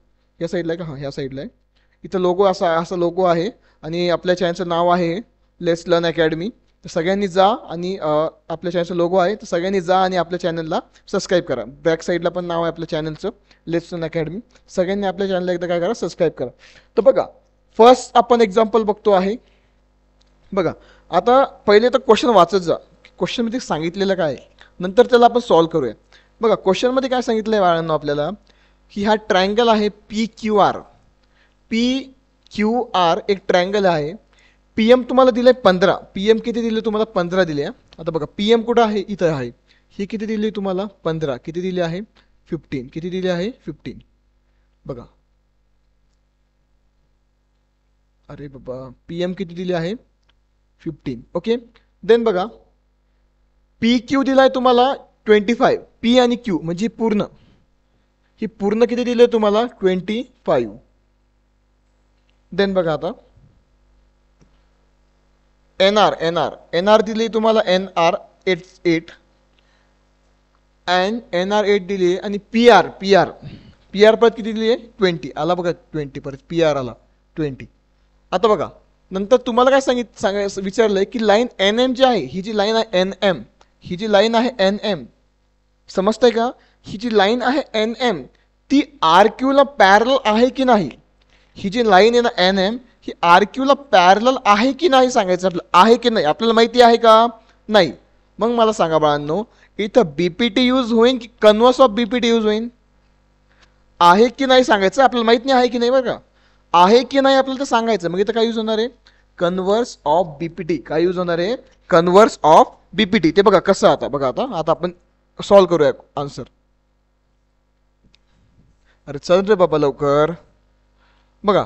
या साईडला आहे का? हां, ह्या साईडला आहे. इथं लोगो असा लोगो आहे आणि आपल्या चॅनलचं नाव आहे लेट्स लर्न अकॅडमी. तर सगळ्यांनी जा आणि आपल्या चॅनलचा लोगो आहे, तर सगळ्यांनी जा आणि आपल्या चॅनलला सबस्क्राईब करा. बॅक साईडला पण नाव आहे आपल्या चॅनलचं लेट्स लर्न अकॅडमी. सगळ्यांनी आपल्या चॅनलला एकदा काय करा? सबस्क्राईब करा. तर बघा फर्स्ट आपण एक्झाम्पल बघतो आहे. बघा आता पहिले तर क्वेश्चन वाचत जा, क्वेश्चनमध्ये सांगितलेलं काय आहे, नंतर त्याला आपण सॉल्व्ह करूया. बघा क्वेश्चनमध्ये काय सांगितलं आहे बाळांनो आपल्याला, की हा ट्रायंगल आहे पी क्यू आर एक ट्रायंगल आहे. पी एम तुम्हाला दिलं आहे 15. पी एम किती दिले तुम्हाला? 15 दिले. आता बघा पी एम कुठं आहे? इथं आहे. ही किती दिली तुम्हाला? 15. किती दिली आहे? 15. किती दिली आहे? 15. बघा अरे बाबा, पी एम किती दिली आहे? 15. ओके, देन बघा पी क्यू दिलाय तुम्हाला 25. पी आणि क्यू म्हणजे पूर्ण, ही पूर्ण किती दिली आहे तुम्हाला? 25. देन बघा आता एन आर दिली तुम्हाला NR 8 अँड NR 8 दिली आहे. आणि पी आर परत किती दिली आहे? 20. आला बघा 20 परत पी आर आला 20. आता बघा नंतर तुम्हाला काय विचारलंय की लाईन NM जी आहे, ही जी लाईन आहे NM, ही जी लाईन आहे NM, समजतंय का? ही जी लाईन आहे NM ती RQ ला पॅरल आहे की नाही? ही जी लाईन आहे ना NM ही RQ ला पॅरल आहे की नाही सांगायचं आपलं. आहे की नाही आपल्याला माहिती आहे का? नाही. मग मला सांगा बाळांनो, इथं बीपीटी यूज होईल की कन्वर्स ऑफ बीपीटी यूज होईल? आहे की नाही सांगायचं आपल्याला, माहित नाही आहे की नाही. बरं का, आहे की नाही आपल्याला तर सांगायचं. मग इथं काय यूज होणार आहे? Converse of BPT. काय यूज होणार आहे? Converse of BPT. ते बघा कसं, आता बघा, आता आपण सॉल्व्ह करूया आन्सर. अरे चल रे बाबा लवकर. बघा,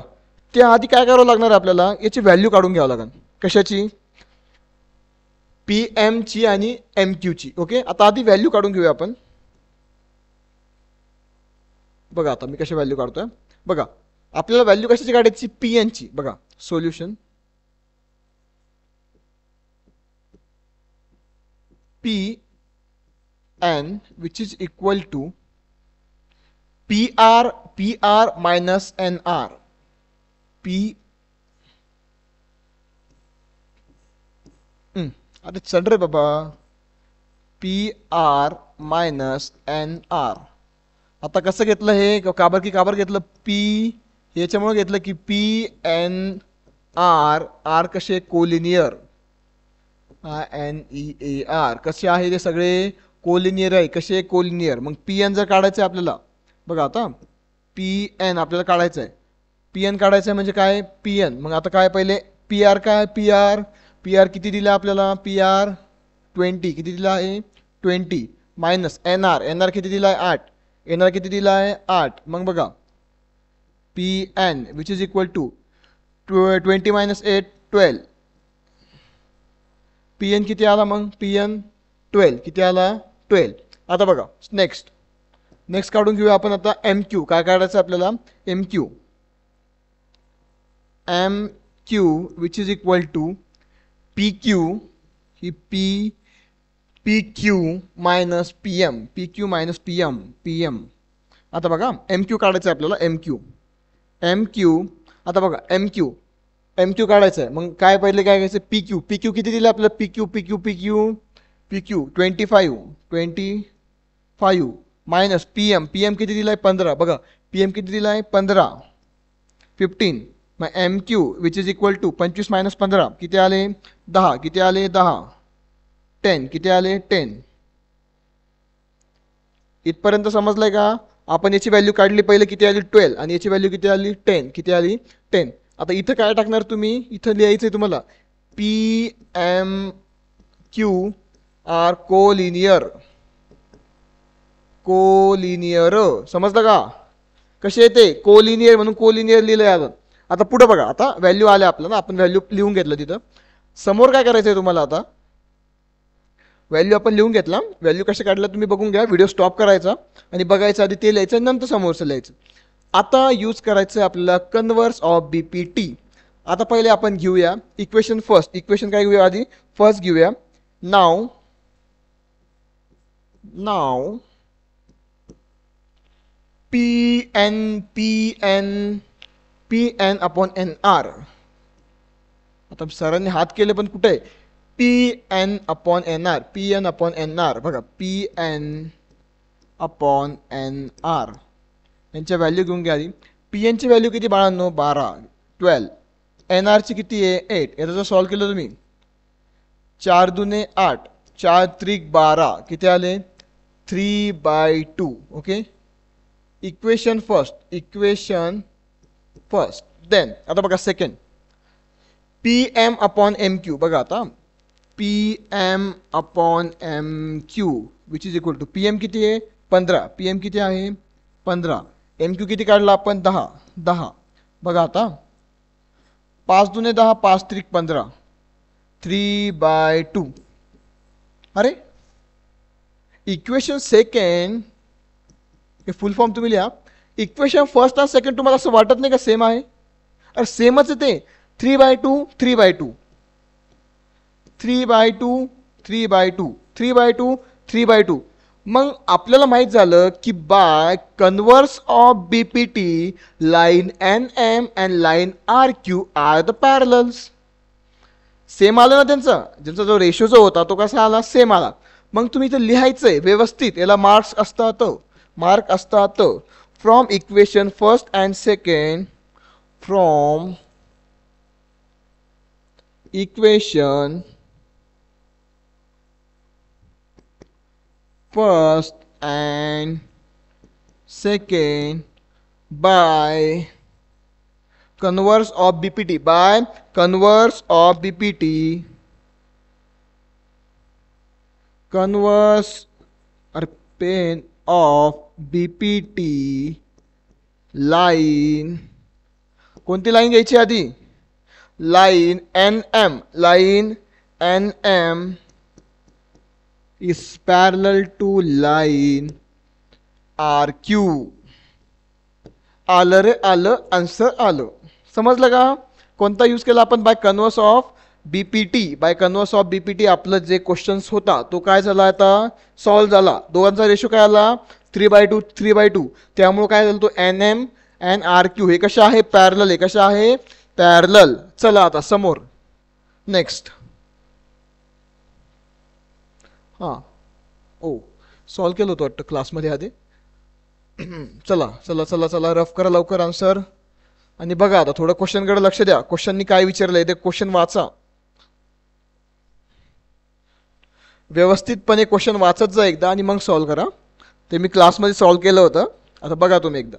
त्या आधी काय करावं लागणार आपल्याला, याची व्हॅल्यू काढून घ्यावं लागेल. कशाची? पी एमची आणि एम क्यूची. ओके, आता आधी व्हॅल्यू काढून घेऊया आपण. बघा आता मी कशी व्हॅल्यू काढतोय. बघा, आपल्याला व्हॅल्यू कशाची काढायची? पी एनची. बघा solution P N which is equal to P R minus N R. P अरे चल रे बाबा. P R minus N R. आता कसं घेतलं हे? काबर घेतलं? पी याच्यामुळे घेतलं की पी एन आर. आर कसे? कोलिनियर. NEAR कसे आहे? ते सगळे कोलिनियर आहे. कसे? कोलिनियर. मग पी एन जर काढायचं आहे आपल्याला, बघा आता पी एन आपल्याला काढायचं आहे. पी एन काढायचं आहे म्हणजे काय? P N. मग आता काय पहिले पी आर. काय पी आर? पी आर किती दिला आपल्याला? P R 20. किती दिला आहे? 20. Minus N R. N R किती दिला आहे? 8. एन आर किती दिला आहे? 8. मग बघा P N which is equal to 20 minus 8 12. P N किती आला? मग पी एन 12. किती आला? 12. आता बघा नेक्स्ट काढून घेऊया आपण आता एम क्यू. काय काढायचं आपल्याला? M Q. M Q which is equal to P Q. ही P Q minus P M. P Q minus P M. आता बघा एम क्यू काढायचं आहे आपल्याला. M Q. आता बघा एम क्यू काढायचं आहे. मग काय पहिले काय घ्यायचं? पी क्यू किती दिलं आपल्याला? P Q 25 minus P M किती दिला आहे? 15. बघा पी एम किती दिला आहे? 15. 15. मग M Q which is equal to 25 minus 15 किती आले? 10. किती आले? 10. 10. किती आले? 10. इथपर्यंत समजलंय का? आपण याची व्हॅल्यू काढली पहिले, किती आली? 12. आणि याची व्हॅल्यू किती आली? 10. किती आली? 10. आता इथं काय टाकणार तुम्ही? इथं लिहायचं आहे तुम्हाला P M Q R collinear. समजलं का? कसे येते? कोलिनियर, म्हणून कोलिनियर लिहिलंय. आता पुढे बघा, आता व्हॅल्यू आल्या आपल्याला. आपण व्हॅल्यू लिहून घेतलं तिथं. समोर काय करायचं आहे तुम्हाला? आता व्हॅल्यू आपण लिहून घेतला. व्हॅल्यू कशा काढला तुम्ही बघून घ्या. व्हिडिओ स्टॉप करायचा आणि बघायचं. आधी ते लिहायचं, नंतर समोरचं लिहायचं. आता यूज करायचं आहे आपल्याला कन्व्हर्स ऑफ बीपीटी. आता पहिले आपण घेऊया इक्वेशन फर्स्ट. इक्वेशन काय घेऊया? आधी फर्स्ट घेऊया. नाव P N upon N R. आता सरांनी हात केले पण कुठे? P N upon N R. बघा P N upon N R. यांच्या व्हॅल्यू घेऊन घ्या. पी एनची व्हॅल्यू किती बाळांनो? 12. एन आरची किती आहे? 8. याचा जर सॉल्व्ह केलं तुम्ही 4 दुने 8, 4 त्रिक 12. किती आले? 3/2. Okay, equation first. देन आता बघा second. P M upon M Q. बघा आता P M upon M Q which is equal to P M किती आहे? 15. पी एम किती आहे? 15. एम क्यू किती काढला आपण? 10. बघा आता 5 दुने 10, 5 त्रिक 15, 3/2. अरे इक्वेशन सेकंड हे फुल फॉर्म तुम्ही लिहा. इक्वेशन फर्स्ट आणि सेकंड तुम्हाला असं वाटत नाही का सेम आहे? अरे सेमच आहे ते. 3/2 3/2 3/2 3/2 3/2 3/2. मग आपल्याला माहित झालं की by converse of BPT line N M and line R Q are the parallels. Same आलं ना ज्यांचा जो रेशो जो होता तो कसा आला? सेम आला. मग तुम्ही इथं लिहायचंय व्यवस्थित. याला मार्क असतात. From equation first and second. From equation first and second by converse of BPT, by converse of BPT, converse or pen of BPT line, कोणती लाईन घ्यायची आधी, line N M, line N M is parallel to line RQ. आलं रे आलं, answer आलं. समजलं का कोणता use केला आपण, bye converse of BPT. By converse of BPT आपलं जे क्वेश्चन्स होता तो काय झाला, आता सॉल्व झाला. दोघांचा रेशो काय आला, 3/2 3/2. त्यामुळे काय झालं, तो N M N R Q हे कशा आहे, पॅरलल आहे. कशा आहे, पॅरलल. चला आता समोर नेक्स्ट. हां ओ सॉल्व केलं होतं वाटतं क्लासमध्ये आधी. चला चला चला चला रफ करा लवकर आन्सर. आणि बघा आता थोडं क्वेश्चनकडे लक्ष द्या. क्वेश्चननी काय विचारलंय ते क्वेश्चन वाचा व्यवस्थितपणे. क्वेश्चन वाचत जा एकदा आणि मग सॉल्व करा. ते मी क्लासमध्ये सॉल्व केलं होतं. आता बघा तुम्ही एकदा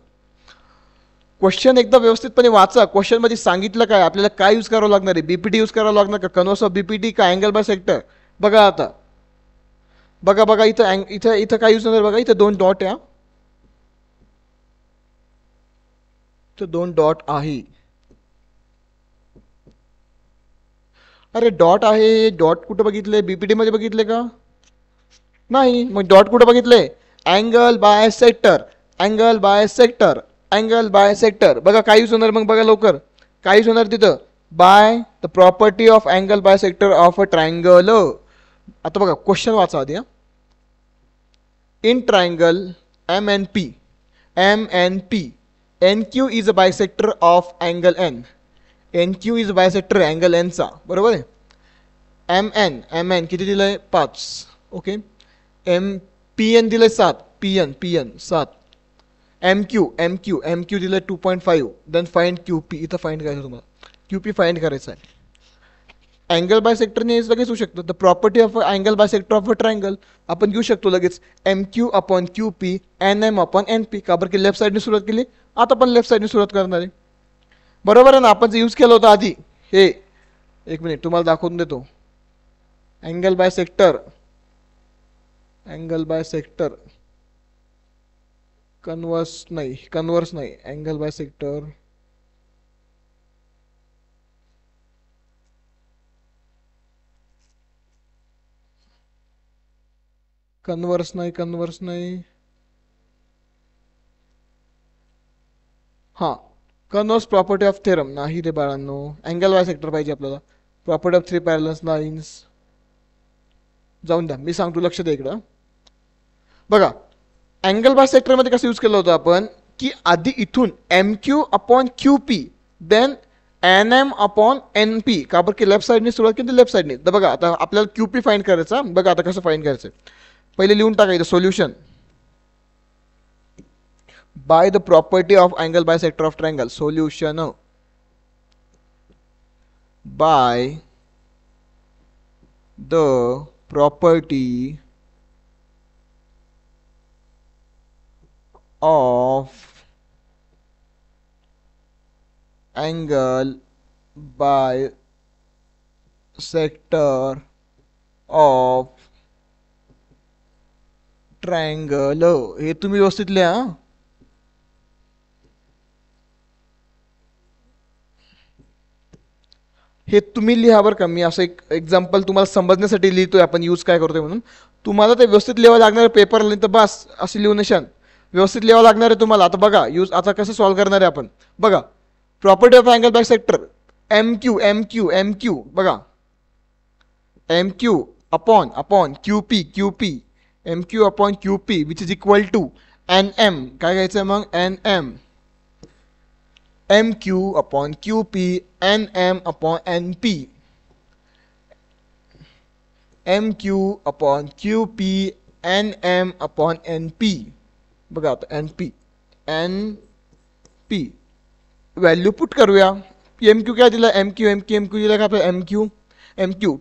क्वेश्चन एकदा व्यवस्थितपणे वाचा. क्वेश्चनमध्ये सांगितलं काय आपल्याला, काय यूज करावं लागणार आहे, बीपीटी यूज करावं लागणार का, कन्वर्स ऑफ बीपीटी का अँगल बाय सेक्टर. बघा आता बघा बघा इथं इथं इथं काय यूज होणार बघा. इथं 2 डॉट आहे, इथं 2 डॉट आहे. अरे डॉट आहे, डॉट कुठं बघितले, बीपीटी मध्ये बघितले का, नाही. मग डॉट कुठं बघितले, angle bisector, angle bisector, angle by sector. बघा काय यूज होणार मग, बघा लवकर काय यूज होणार तिथं, bye the property of angle bisector of a triangle. आता बघा क्वेश्चन वाचा आधी. In triangle MNP, MNP, NQ is a bisector of angle N. NQ is a bisector angle N चा, बरोबर आहे. MN किती दिलंय 5, ओके. PN दिलंय 7, PN 7. MQ दिलंय 2.5. Then find QP. इथं फाइंड करायचं तुम्हाला, QP फाइंड करायचं आहे. अँगल बाय सेक्टरने लगेच होऊ शकतं. The property of angle bisector of a triangle आपण घेऊ शकतो लगेच, MQ upon QP NM upon NP. का बरं की लेफ्ट साईडने सुरुवात केली, आता पण लेफ्ट साईडने सुरुवात करणार आहे. बरोबर आहे ना. आपण जे यूज केलं होतं आधी हे, एक मिनिट तुम्हाला दाखवून देतो. Angle bisector, angle by sector, converse नाही, अँगल बाय सेक्टर. कन्वर्स नाही. हां कन्वर्स प्रॉपर्टी ऑफ थेरम नाही रे बाळांनो. अँगल बाय सेक्टर पाहिजे आपल्याला. प्रॉपर्टी ऑफ 3 पॅरलल लाईन्स जाऊन द्या, मी सांगतो, लक्ष द्या इकडं. बघा अँगल बाय सेक्टरमध्ये कसं यूज केलं होतं आपण, की आधी इथून MQ upon QP then NM upon NP. का बरं की लेफ्ट साईडने सुरुवात केली, लेफ्ट साईडने. तर बघा आता आपल्याला QP फाइंड करायचा. बघा आता कसं फाइंड करायचं, पहिले लिहून टाकायचं solution. Bye the property of angle bisector of triangle, solution bye the property of angle bisector of triangle. हे तुम्ही व्यवस्थित लिहा. हे तुम्ही लिहा बरं का. मी असं एक एक्झाम्पल तुम्हाला समजण्यासाठी लिहितोय आपण यूज काय करतोय म्हणून. तुम्हाला ते व्यवस्थित लिहावं लागणार. पेपर लिहिलं तर बस असे लिहू नशान, व्यवस्थित लिहावं लागणार आहे तुम्हाला. आता बघा यूज आता कसं सॉल्व करणार आहे आपण. बघा property of angle bisector, MQ बघा, MQ upon QP, MQ upon QP which is equal to NM. काय घ्यायचं आहे मग, NM. MQ upon QP NM upon NP. MQ upon QP NM upon NP. बघा आता NP व्हॅल्यू पुट करूया. MQ काय दिला, MQ दिला का आपल्याला, MQ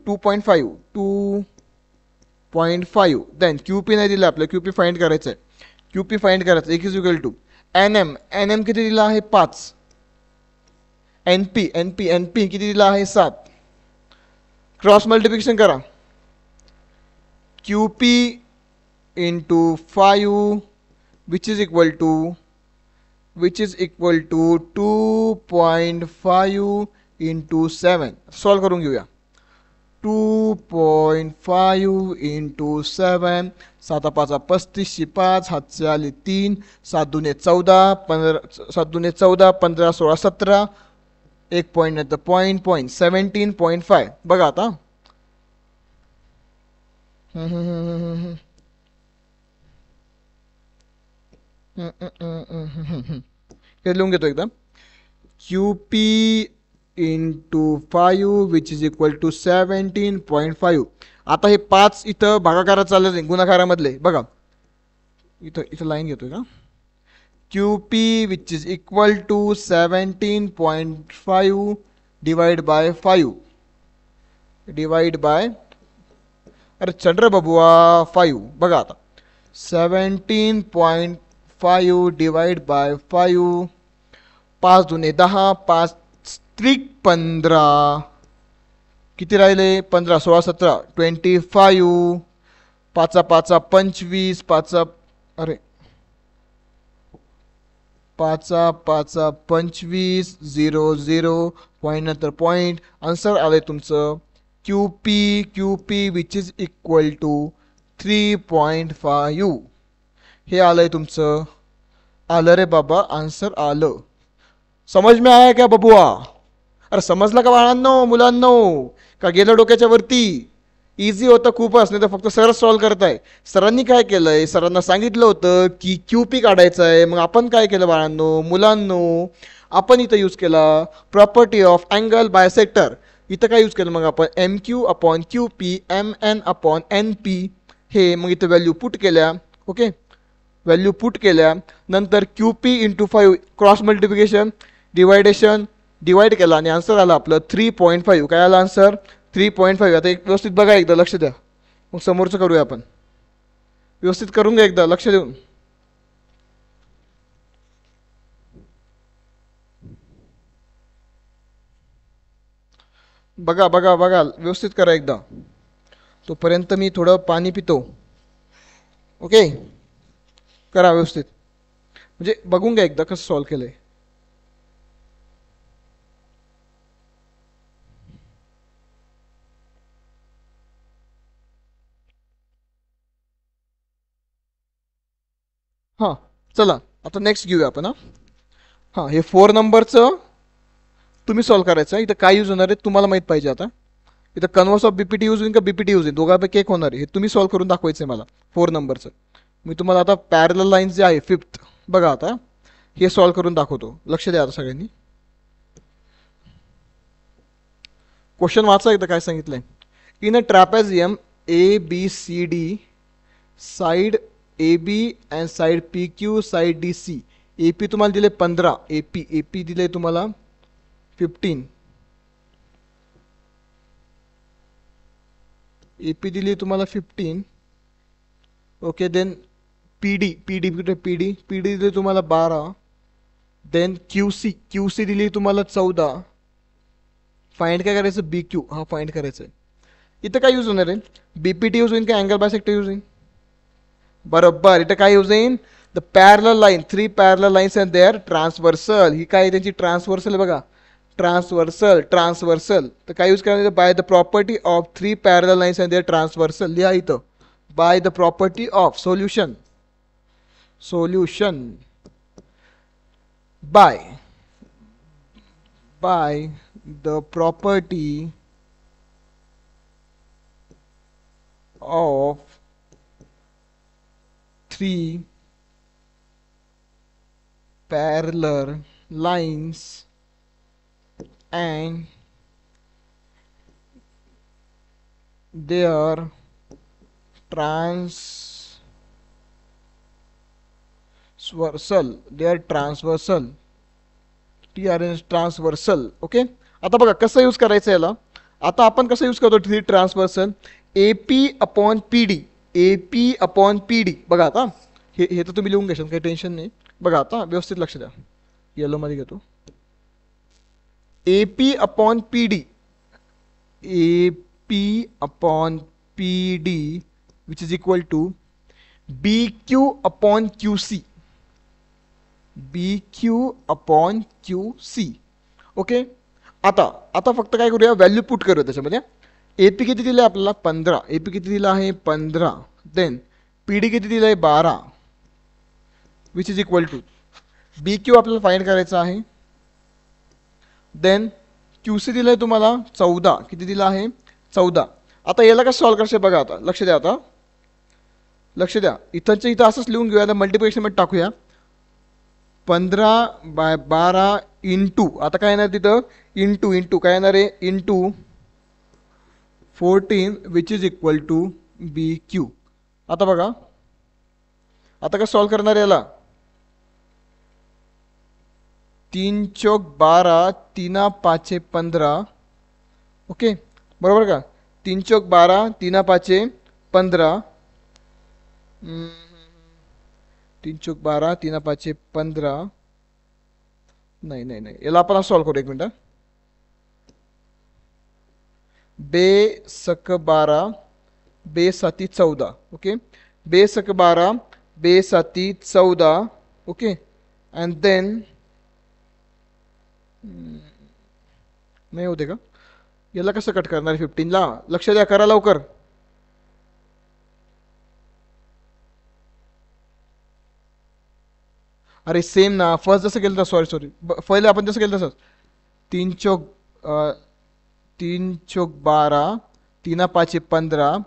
2.5. देन QP नाही दिला आपल्याला, QP फाइंड करायचं आहे. QP फाइंड करायचं, एक इज इक्वल टू NM किती दिला आहे 5. N P N P N P किती दिला आहे 7. क्रॉस मल्टिप्लिकेशन करा. Q P into 5 which is equal to 2.5 into 7. Solve करून घेऊया. 2.5 इंटू 7. 7 5 35 5 हातचे आले 3. 7 दुने 14 15 16 17. एक पॉईंट नाही तर पॉईंट 17.5. बघा आता. हे लिहून घेतो एकदम. Q P into 5 which is equal to 17.5. आता हे 5 इथं भागाकारात चालले नाही, गुणाकारामधले बघा. इथं लाईन घेतोय का. Q P which is equal to 17.5 divide by 5 divide by, अरे चंद्र बबुआ 5. बघा आता 17.5 डिवाइड बाय 5. 5 दुने 10 5 त्रिक 15. किती राहिले 15 16 17 25. 5 5 25 5 अरे 5 5 25 0 0 पॉईंट नंतर पॉईंट. आन्सर आलंय तुमचं Q P which is equal to 3.5. हे आलंय तुमचं. आलं रे बाबा, आन्सर आलं. समज में आया क्या बबुआ. अरे समजलं का बाळांनो मुलांनो, का गेलं डोक्याच्या वरती. इझी होतं खूपच, नाही तर फक्त सरच सॉल्व करताय. सरांनी काय केलंय, सरांना सांगितलं होतं की क्यू पी काढायचं आहे. मग आपण काय केलं बाळांनो मुलांनो, आपण इथं यूज केला प्रॉपर्टी ऑफ अँगल बायसेक्टर. इथं काय यूज केलं मग आपण M Q upon Q P M N upon N P. हे मग इथं व्हॅल्यू पुट केल्या. ओके, व्हॅल्यू पुट केल्या नंतर Q P into 5 cross multiplication divide केला आणि आन्सर आला आपलं 3.5. काय आला आन्सर 3.5. आता एक व्यवस्थित बघा, एकदा लक्ष द्या, मग समोरचं करूया आपण. व्यवस्थित करून घ्या एकदा लक्ष देऊन. बघा बघा बघा व्यवस्थित करा एकदा. तोपर्यंत मी थोडं पाणी पितो. ओके, करा व्यवस्थित, म्हणजे बघून घ्या एकदा कसं सॉल्व केलंय. हां चला आता नेक्स्ट घेऊया आपण. हां हे 4 नंबरचं तुम्ही सॉल्व करायचं आहे. इथं काय यूज होणार आहे तुम्हाला माहीत पाहिजे. आता इथं कन्वर्स ऑफ बीपीटी यूज होईल का बीपीटी यूज होईल, दोघांपैकी एक होणार आहे. हे तुम्ही सॉल्व करून दाखवायचं आहे मला 4 नंबरचं. मी तुम्हाला आता पॅरलल लाईन्स जे आहे 5th बघा आता हे सॉल्व करून दाखवतो. लक्ष द्या आता सगळ्यांनी. क्वेश्चन वाचा एकदा काय सांगितलंय. In a trapezium A B C D side A B and side P Q side D C. A P तुम्हाला दिले 15, ए पी दिले तुम्हाला 15, ए पी दिली तुम्हाला 15. ओके, देन पी डी दिली तुम्हाला 12. देन क्यू सी दिली तुम्हाला 14. फाइंड काय करायचं बी क्यू, हा फाइंड करायचं आहे. इथं काय यूज होणार आहे बीपीटी यूज होईल का अँगल बायसेक्टर यूज होईल. बरोबर, इथं काय यूज होईल the parallel line. 3 parallel lines and their transversal. ही काय त्यांची ट्रान्सव्हर्सल बघा, ट्रान्सव्हर्सल. तर काय यूज करायचं by the property of 3 parallel lines and their transversal. लिहा इथं by the property of solution by the property of 3 parallel lines and their transversal transversal. Okay, आता बघा कसं यूज करायचं याला. आता आपण कसं यूज करतो 3 ट्रान्सव्हर्सल AP अपॉन PD. बघा आता हे तर तुम्ही लिहून घेशाल, काही टेन्शन नाही. बघा आता व्यवस्थित लक्ष द्या. येलो मध्ये घेतो. A P upon P D, A P upon P D which is equal to B Q upon Q C, B Q upon Q C. Okay, आता आता फक्त काय करूया, व्हॅल्यू पुट करूया त्याच्यामध्ये. ए पी किती दिलं आहे आपल्याला 15, ए पी किती दिलं आहे 15, देन पी डी किती दिलं आहे 12 which is equal to B Q आपल्याला फाइंड करायचं आहे. देन क्यू सी दिलं आहे तुम्हाला 14, किती दिलं आहे 14. आता याला कसं सॉल्व करायचं बघा, आता लक्ष द्या, आता लक्ष द्या, इथंच्या इथं असंच लिहून घेऊया, आता मल्टिप्लिकेशनमध्ये टाकूया. 15/12 इंटू, आता काय येणार तिथं इंटू काय येणार आहे into 14 which is equal to B Q. आता बघा, आता कसं सॉल्व करणार याला, 3 चौक 12, 3 पाचे 15. ओके, बरोबर का, 3 चौक 12, 3 पाचे 15, 3 चौक 12, 3 पाचे 15. नाही नाही नाही, याला आपण सॉल्व करू, एक मिनिट. बे सक 12, बे साती 14. ओके, बे सक 12, बे साती 14. ओके, अँड देन नाही होते का, याला कसं कट करणार 15ला, लक्ष द्या, करा लवकर. अरे सेम ना, फर्स्ट जसं केलं तर सॉरी पहिले आपण जसं केलं तसंच. 3 चौक 12, 3 पाचे 15,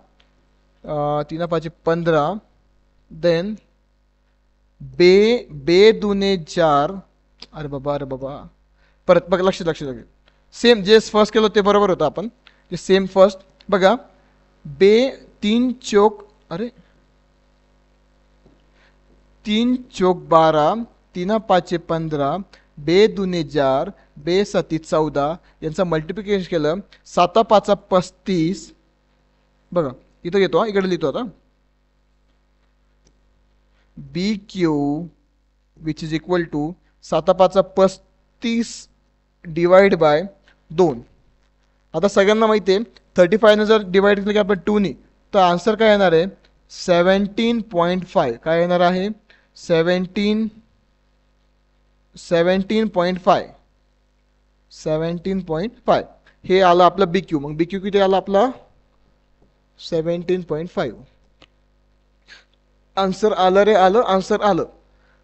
3 पाचे 15. देन बे बे दुने 4. अरे बाबा परत बघा, लक्ष सेम जे फर्स्ट केलं ते बरोबर होतं, आपण जे सेम फर्स्ट बघा. बे 3 चौक, अरे 3 चौक 12, 3 पाचे 15, बे दुने 4, बे साती 14, यांचं मल्टिप्लिकेशन केलं, 7 पाचा 35. बघा इथं घेतो, इकडे लिहितो आता, B Q which is equal to 7 पाचा 35 डिवाइड बाय 2. आता सगळ्यांना माहिती आहे 35 जर डिवाइड केलं की आपण 2 तर आन्सर काय येणार आहे 17.5. काय येणार आहे 17.5. हे आलं आपलं बी क्यू. मग बी क्यू किती आलं आपला 17.5. आन्सर आलं रे, आलं आन्सर आलं.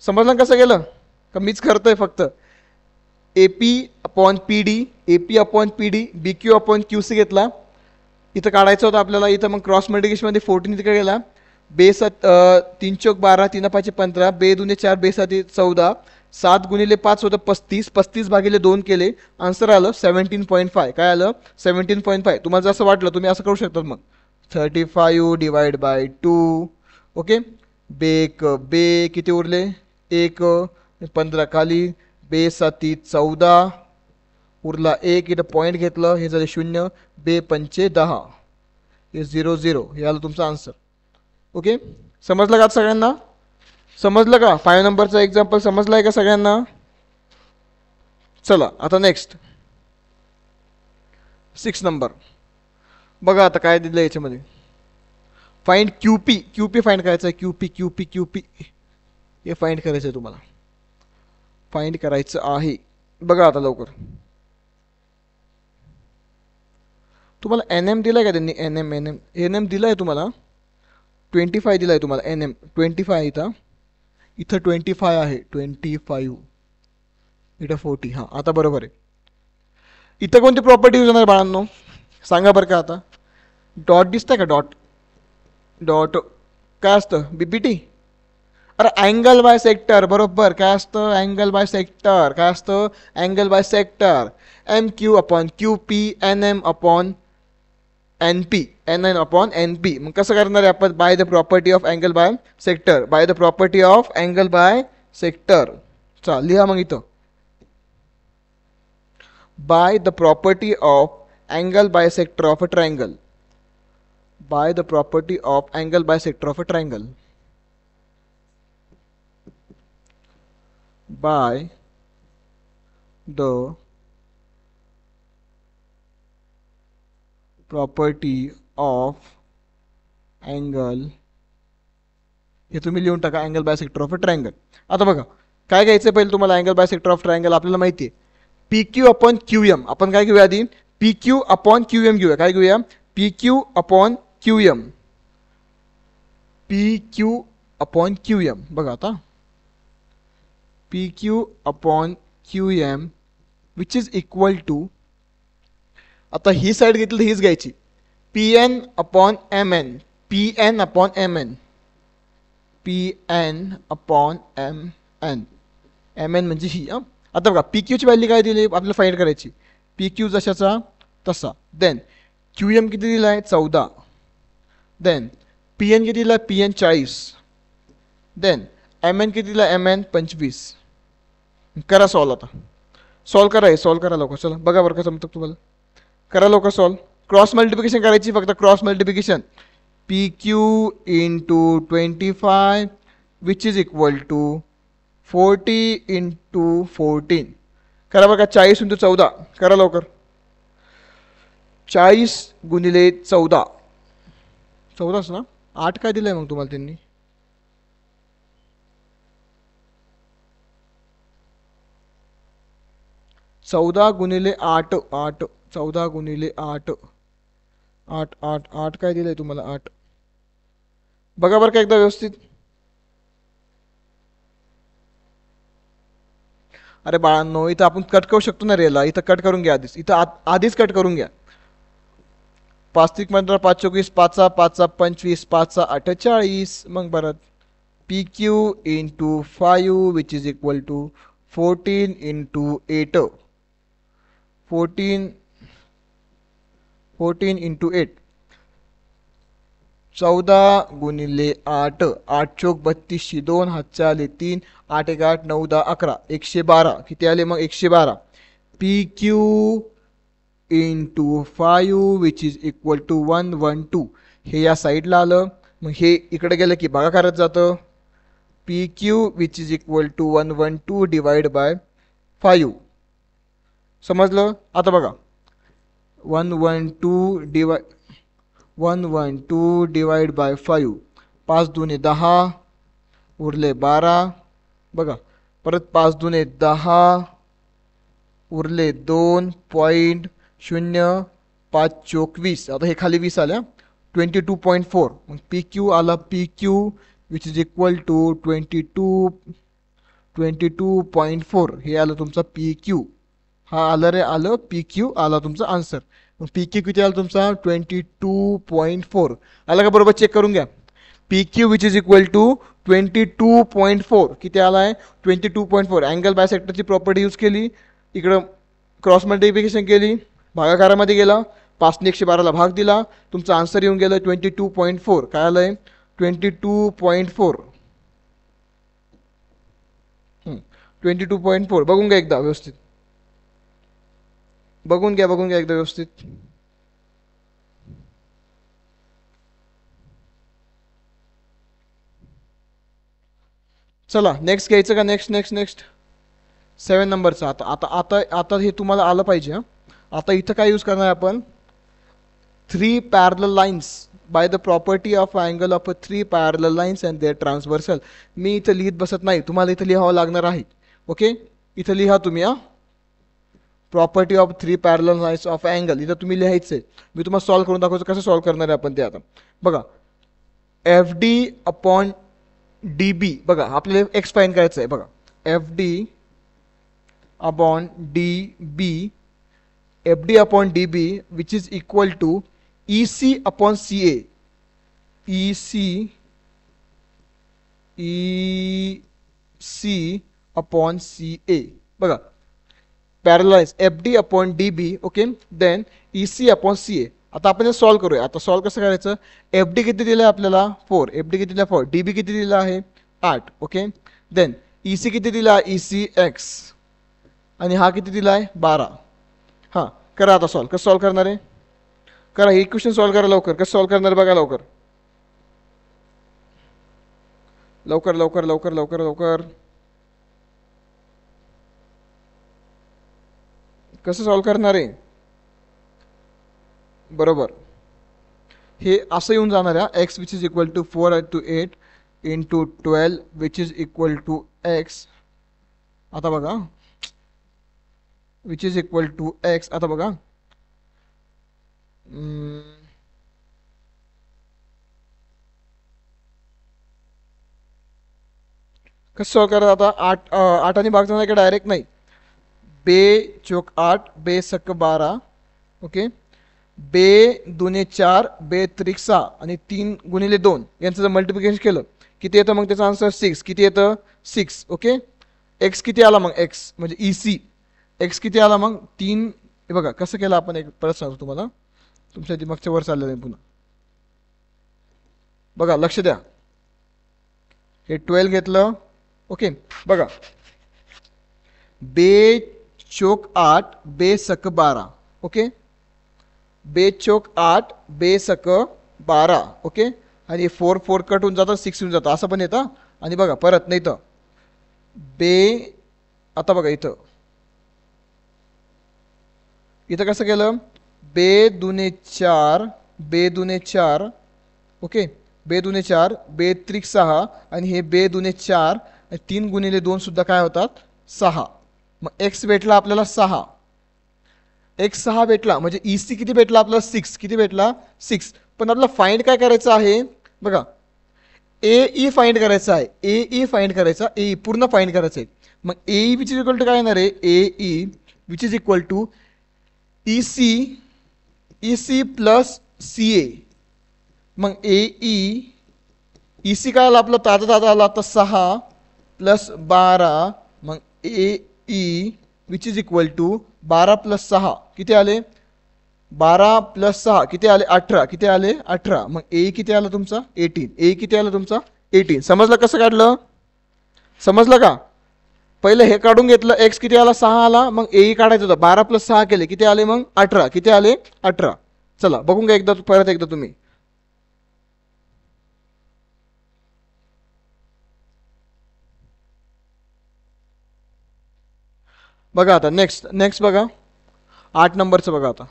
समजलं कसं गेलं का, मीच करतोय फक्त. A P upon P D, A P upon P D, B Q upon Q C घेतला. इथं काढायचं होतं आपल्याला, इथं मग क्रॉस मल्टिप्लिकेशनमध्ये 14 तिकडे गेला. 3 चौक 12, 3 पाचे 15, बे दुने 4, बे साती 14, 7 गुणिले 5 होतं 35, 35 भागिले 2 केले, आन्सर आलं 17.5. काय आलं 17.5. तुम्हाला जसं वाटलं तुम्ही असं करू शकता. मग 35 डिवाइड बाय 2. ओके, बे किती उरले 1, 15 खाली, बे साती 14, उरला 1, इथं पॉईंट घेतलं, हे झाले 0, बे पंचे 10, हे 0 0, हे आलं तुमचं आन्सर. ओके, समजलं का सगळ्यांना, समजलं का 5 नंबरचा एक्झाम्पल समजला आहे का सगळ्यांना. चला आता नेक्स्ट 6 नंबर बघा. आता काय दिलं याच्यामध्ये, फाइंड क्यूपी. क्यूपी फाइंड करायचं आहे, क्यूपी हे फाइंड करायचं आहे तुम्हाला, फाइंड करायचं आहे. बघा आता लवकर, तुम्हाला एन एम दिलाय का त्यांनी, एन एम दिलाय तुम्हाला, 25 दिलाय तुम्हाला, एन एम 25. इथं 25 आहे, 25, इथं 40. हां आता बरोबर आहे. इथं कोणती प्रॉपर्टी यूज होणार बाळांनो सांगा बरं का. आता डॉट दिसतंय का, डॉट काय असतं बीपीटी. अरे अँगल बाय सेक्टर, बरोबर. काय असतं अँगल बाय सेक्टर, काय असतं angle bisector. M Q upon Q P, N M upon N P, N N upon N P. मग कसं करणार आहे आपण, by the property of angle bisector, by the property of angle bisector. चला लिहा मग इथं, by the property of angle bisector of a triangle, by the property of angle bisector of a triangle, by the property of angle, हे तुम्ही लिहून टाका, angle bisector of a triangle. आता बघा काय घ्यायचं पहिले तुम्हाला, अँगल बायसेक्टर ऑफ ट्रायंगल आपल्याला माहिती आहे P Q upon Q M. आपण काय घेऊया आधी, P Q upon Q M घेऊया. काय घेऊया, P Q upon Q M, P Q upon Q M. बघा आता P Q upon Q M which is equal to, आता ही साईड घेतली तर हीच घ्यायची, P N upon M N, P N upon M N, P N upon M N, M N म्हणजे ही. आता बघा पी क्यूची व्हॅल्यू काय दिली आपल्याला फाइंड करायची, पी क्यू जशाचा तसा. देन क्यू एम किती दिला आहे 14. देन पी एन किती दिला, P N 40. Then M N किती दिला, एम एन 25. करा सॉल्व, आता सॉल्व करा, हे सॉल्व करा लवकर. चला बघा बरं कसं जमतं तुम्हाला, करा लवकर सॉल्व. क्रॉस मल्टिप्लिकेशन करायची फक्त, cross multiplication. P Q into 25 which is equal to 40 into 14. करा बघा, 40 इंटू 14 करा लवकर. 40 गुणिले 14, 14च ना, 8 काय दिलंय मग तुम्हाला त्यांनी, चौदा गुणिले 8, 8, 14 गुणिले 8, 8 8 8 काय दिलंय तुम्हाला, 8. बघा बरं का एकदा व्यवस्थित. अरे बाळांनो, इथं आपण कट करू शकतो ना रेला, इथं कट करून घ्या आधीच, इथं आधीच कट करून घ्या. 5 त्रिक 15, 5 24, 5 5 25, 5 48. मग परत P Q into 5 which is equal to 14 into 8, 14 into 8, 14 गुणिले 8, 8 चौक 32, 2 हातच्या आले 3, 8 1 8, 9 10 11, 112. किती आले मग, 112. P Q into 5 which is equal to 112. हे या साईडला आलं, मग हे इकडे गेलं की भागाकारात जातं. P Q which is equal to 112 divide by 5. समजलं. आता बघा 112 डिवाइड बाय 5, 5 दुने 10 उरले 12. बघा परत 5 दुने 10 उरले 2.0, 5 चौक 20. आता हे खाली 20 आल्या, 22.4. मग पी क्यू आला, P Q which is equal to 22.4. हे आलं तुमचा पी क्यू. हा आलं रे, आलं पी क्यू आला तुमचा आन्सर. मग पी क्यू किती आला तुमचा, 22.4. आला का बरोबर, चेक करून घ्या. P Q which is equal to 22.4 किती आला आहे, 22.4. अँगल बायसेक्टरची प्रॉपर्टी यूज केली, इकडं क्रॉस मल्टिप्लिकेशन केली, भागाकारामध्ये गेला, 5 ने 112ला भाग दिला, तुमचं आन्सर येऊन गेलं 22.4. काय आलंय, 22.4. 22.4. बघून घ्या एकदा व्यवस्थित, बघून घ्या एकदा व्यवस्थित. चला नेक्स्ट घ्यायचं का, नेक्स्ट 7 नंबरचा. आता आता आता आता हे तुम्हाला आलं पाहिजे. आता इथं काय यूज करणार आपण, 3 parallel lines by the property of angle of 3 parallel lines and their transversal. मी इथं लिहित बसत नाही, तुम्हाला इथं लिहावं लागणार आहे. ओके, इथं लिहा तुम्ही. Property of 3 parallel lines of angle इथं तुम्ही लिहायचं आहे. मी तुम्हाला सॉल्व करून दाखवतो कसं सॉल्व करणार आहे आपण ते. आता बघा F D upon D B, बघा आपल्याला एक्स फाईंड करायचं आहे. बघा F D upon D B, F D upon D B which is equal to E C upon C A, E C upon C A. बघा paralyse F D upon D B. Okay, then E C upon C A. आता आपण हे solve करूया. आता solve कसं करायचं, F D किती दिलं आहे आपल्याला 4, एफ डी किती दिला 4, डी बी किती दिला आहे 8. ओके, देन ई सी किती दिला, ई सी एक्स, आणि हा किती दिला आहे 12. हां करा आता सॉल्व. कसं सॉल्व करणार आहे, करा हे इक्वेशन सॉल्व करा लवकर. कसं सॉल्व करणार बघा लवकर लवकर लवकर लवकर लवकर लवकर. कसं सॉल्व करणार आहे, बरोबर हे असं येऊन जाणार आहे X which is equal to 4 into 8 into 12 which is equal to X. आता बघा which is equal to X. आता बघा कसं सॉल्व करायचं आता. 8 आणि भाग जाणार का डायरेक्ट नाही. बे चौक 8 बे सक 12 ओके. बे दुने 4 बे त्रिक 6 आणि 3 गुणिले 2 यांचं जर मल्टिप्लिकेशन केलं किती येतं मग त्याचा आन्सर 6. किती येतं 6 ओके. एक्स किती आला मग एक्स म्हणजे EC एक्स किती आला मग 3. हे बघा कसं केलं आपण एक परत सांगतो तुम्हाला तुमच्या दिमागच्या वर चाललेलं आहे पुन्हा. बघा लक्ष द्या हे 12 घेतलं ओके. बघा बे चौक 8 बे सक 12 ओके. बे चौक 8 बे सक 12 ओके. आणि 4 4 कट होऊन जातं 6 होऊन जातं असं पण येतं. आणि बघा परत नाही तर बे आता बघा इथं कसं केलं बे दुने 4 बे दुने 4 ओके. बे दुने 4 बे त्रिक 6 आणि हे बे दुने 4 3 गुणिले 2 सुद्धा काय होतात 6. मग एक्स भेटला आपल्याला 6. एक्स 6 भेटला म्हणजे EC किती भेटला आपल्याला 6. किती भेटला 6. पण आपल्याला फाइंड काय करायचं आहे बघा AE फाइंड करायचं आहे. AE फाइंड करायचा AE पूर्ण फाइंड करायचं आहे. मग AE which is equal to काय येणार आहे AE which is equal to EC plus CA. मग EC काय आला आपलं ताजा आला आता 6 प्लस 12 मग AE which is equal to 12 plus 6 किती आले 12 प्लस 6 किती आले 18. किती आले 18. मग AE किती आला तुमचा 18. AE किती आला तुमचा 18. समजलं कसं काढलं समजलं का. पहिले हे काढून घेतलं एक्स किती आला 6 आला. मग AE काढायचं होतं 12 प्लस 6 केले किती आले मग 18. किती आले 18. चला बघून घ्या एकदा परत एकदा तुम्ही. बघा आता नेक्स्ट बघा 8 नंबरचं बघा आता.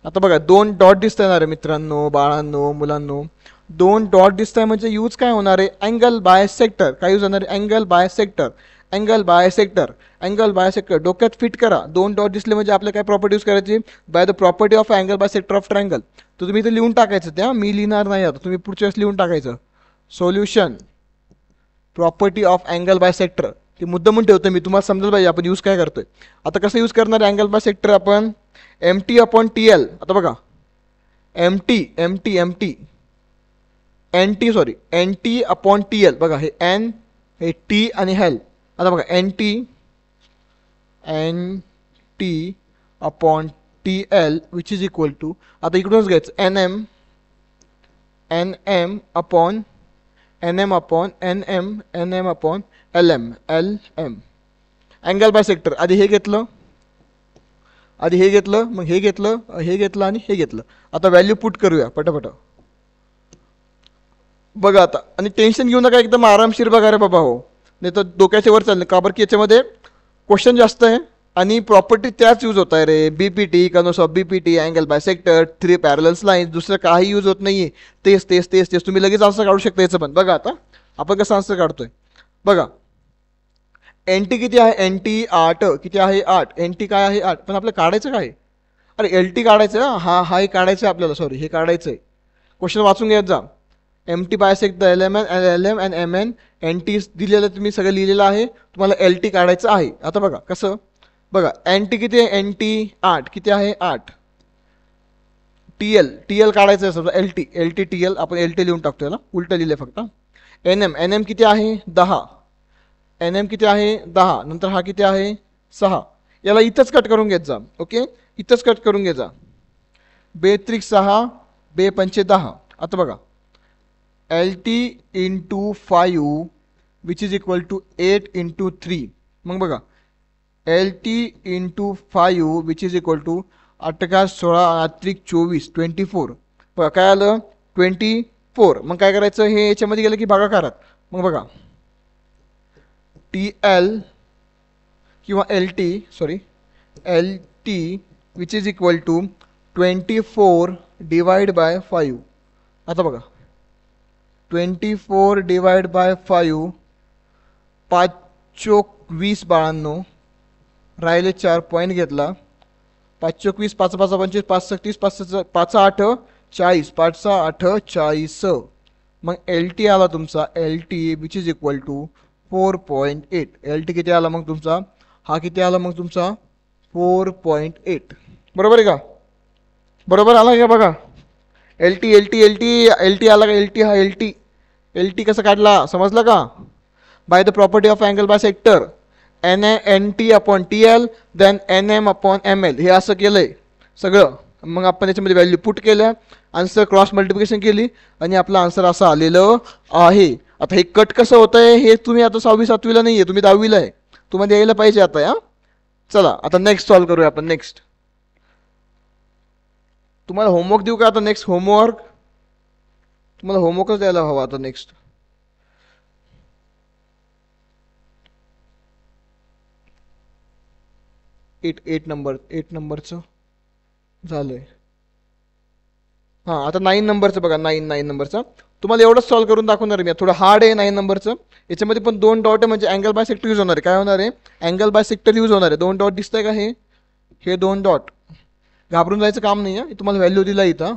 आता बघा 2 डॉट दिसत येणार आहे मित्रांनो बाळांनो मुलांनो. 2 डॉट दिसत आहे म्हणजे यूज काय होणार आहे अँगल बायसेक्टर. काय यूज होणार आहे angle bisector. Angle bisector angle bisector डोक्यात फिट करा. 2 डॉट दिसले म्हणजे आपल्याला काय प्रॉपर्टी यूज करायची bye the property of angle bisector of triangle. तर तुम्ही इथे लिहून टाकायचं त्या मी लिहिणार नाही आता तुम्ही पुढच्या वेळेस लिहून टाकायचं. Solution property of angle bisector ते मुद्दामून ठेवतो मी तुम्हाला समजेल पाहिजे आपण यूज काय करतोय. आता कसं यूज करणार आहे अँगल बायसेक्टर आपण MT अपॉन TL. आता बघा MT NT अपॉन TL. बघा हे N हे T आणि L. आता बघा NT upon TL which is equal to आता इकडूनच घ्यायचं NM upon NM upon LM angle bisector. आधी हे घेतलं मग हे घेतलं आणि हे घेतलं. आता व्हॅल्यू पुट करूया पटापट. बघा आता आणि टेन्शन घेऊ नका एकदम आरामशीर बघा रे बाबा हो नाही तर डोक्याच्या वर चाललं का बरं की याच्यामध्ये क्वेश्चन जास्त आहे आणि प्रॉपर्टी त्याच यूज होत आहे रे. BPT converse of BPT angle bisector 3 parallels lines दुसरं काही यूज होत नाहीये. तेच तुम्ही लगेच आन्सर काढू शकता याचं पण. बघा आता आपण कसं आन्सर काढतोय बघा. NT किती आहे NT 8 किती आहे 8. NT काय आहे 8 पण आपल्याला काढायचं काय अरे LT काढायचं हा हे काढायचं आपल्याला सॉरी हे काढायचं आहे. क्वेश्चन वाचून घ्यायचं जा. MT bisect the LM and MN NT दिलेलं तुम्ही सगळं लिहिलेलं आहे तुम्हाला LT काढायचं आहे. आता बघा कसं बघा NT किती आहे NT 8 किती आहे 8. TL काढायचं आहे समजा LT TL आपण LT लिहून टाकतो याला उलटं लिहिले फक्त. NM किती आहे 10. NM किती आहे 10 नंतर हा किती आहे 6. याला इथंच कट करून घेत जा ओके इथंच कट करून घे जा. बे त्रिक 6 बे पंचे 10. आता बघा LT into 5 which is equal to 8 into 3. मग बघा LT into 5 which is equal to 8 का 16 त्रिक 24 24. बघा काय आलं 24. मग काय करायचं हे याच्यामध्ये गेलं की भागाकारात. मग बघा TL किंवा LT which is equal to 24 divide by 5. आता बघा 24 डिवाइड बाय 5, 5 चोक 20 बाळांनो, राहिले 4 पॉईंट घेतला. 5 चोक 20, 5 5 25, 5 30, 5 8 40, 5 8 40. मग एल टी आला तुमचा, L T which is equal to 4.8. L T किती आला मग तुमचा, हा किती आला मग तुमचा 4.8. बरोबर आहे का, बरोबर आला का बघा. L T L T L T L T आला का, एल टी, हा एल टी, एल टी कसं काढला समजलं का. By the property of angle bisector, N T upon T L then N M upon M L, हे असं केलंय सगळं. मग आपण याच्यामध्ये व्हॅल्यू पुट केल्या, आन्सर क्रॉस मल्टिप्लिकेशन केली आणि आपलं आन्सर असं आलेलं आहे. आता हे कट कसं होतंय हे तुम्ही आता 6वी 7वीला नाही आहे, तुम्ही 10वीला आहे, तुम्हाला यायला पाहिजे आता. या चला आता नेक्स्ट सॉल्व करूया आपण. नेक्स्ट तुम्हाला होमवर्क देऊ का आता. नेक्स्ट होमवर्क तुम्हाला होमवर्कच द्यायला हवा आता. नेक्स्ट 8 नंबरचं झालंय. हां आता 9 नंबरचं बघा. 9 नंबरचं तुम्हाला एवढंच सॉल्व करून दाखवणार आहे मी. थोडं हार्ड आहे 9 नंबरचं. याच्यामध्ये पण 2 डॉट आहे, म्हणजे अँगल बाय सेक्टर यूज होणार आहे. काय होणार आहे, अँगल बाय सेक्टर यूज होणार आहे. 2 डॉट दिसतंय का, हे 2 डॉट. घाबरून जायचं काम नाही आहे, तुम्हाला व्हॅल्यू दिला इथं.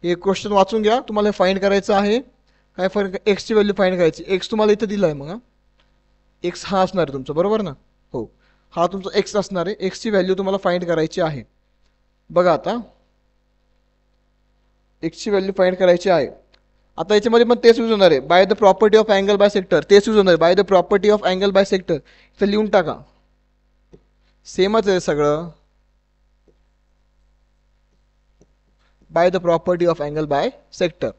हे क्वेश्चन वाचून घ्या, तुम्हाला फाइंड करायचं आहे. काय फरक, एक्सची व्हॅल्यू फाइंड करायची. एक्स तुम्हाला इथं दिला आहे, मग एक्स हा असणार आहे तुमचा, बरोबर ना. हो, हा तुमचा एक्स असणार आहे. एक्सची व्हॅल्यू तुम्हाला फाइंड करायची आहे. बघा आता एक्सची व्हॅल्यू फाइंड करायची आहे. आता याच्यामध्ये पण तेच यूज होणार आहे, bye the property of angle by sector. तेच यूज होणार आहे, bye the property of angle by sector. इथं लिहून टाका, सेमच आहे सगळं. Bye the property of angle by sector.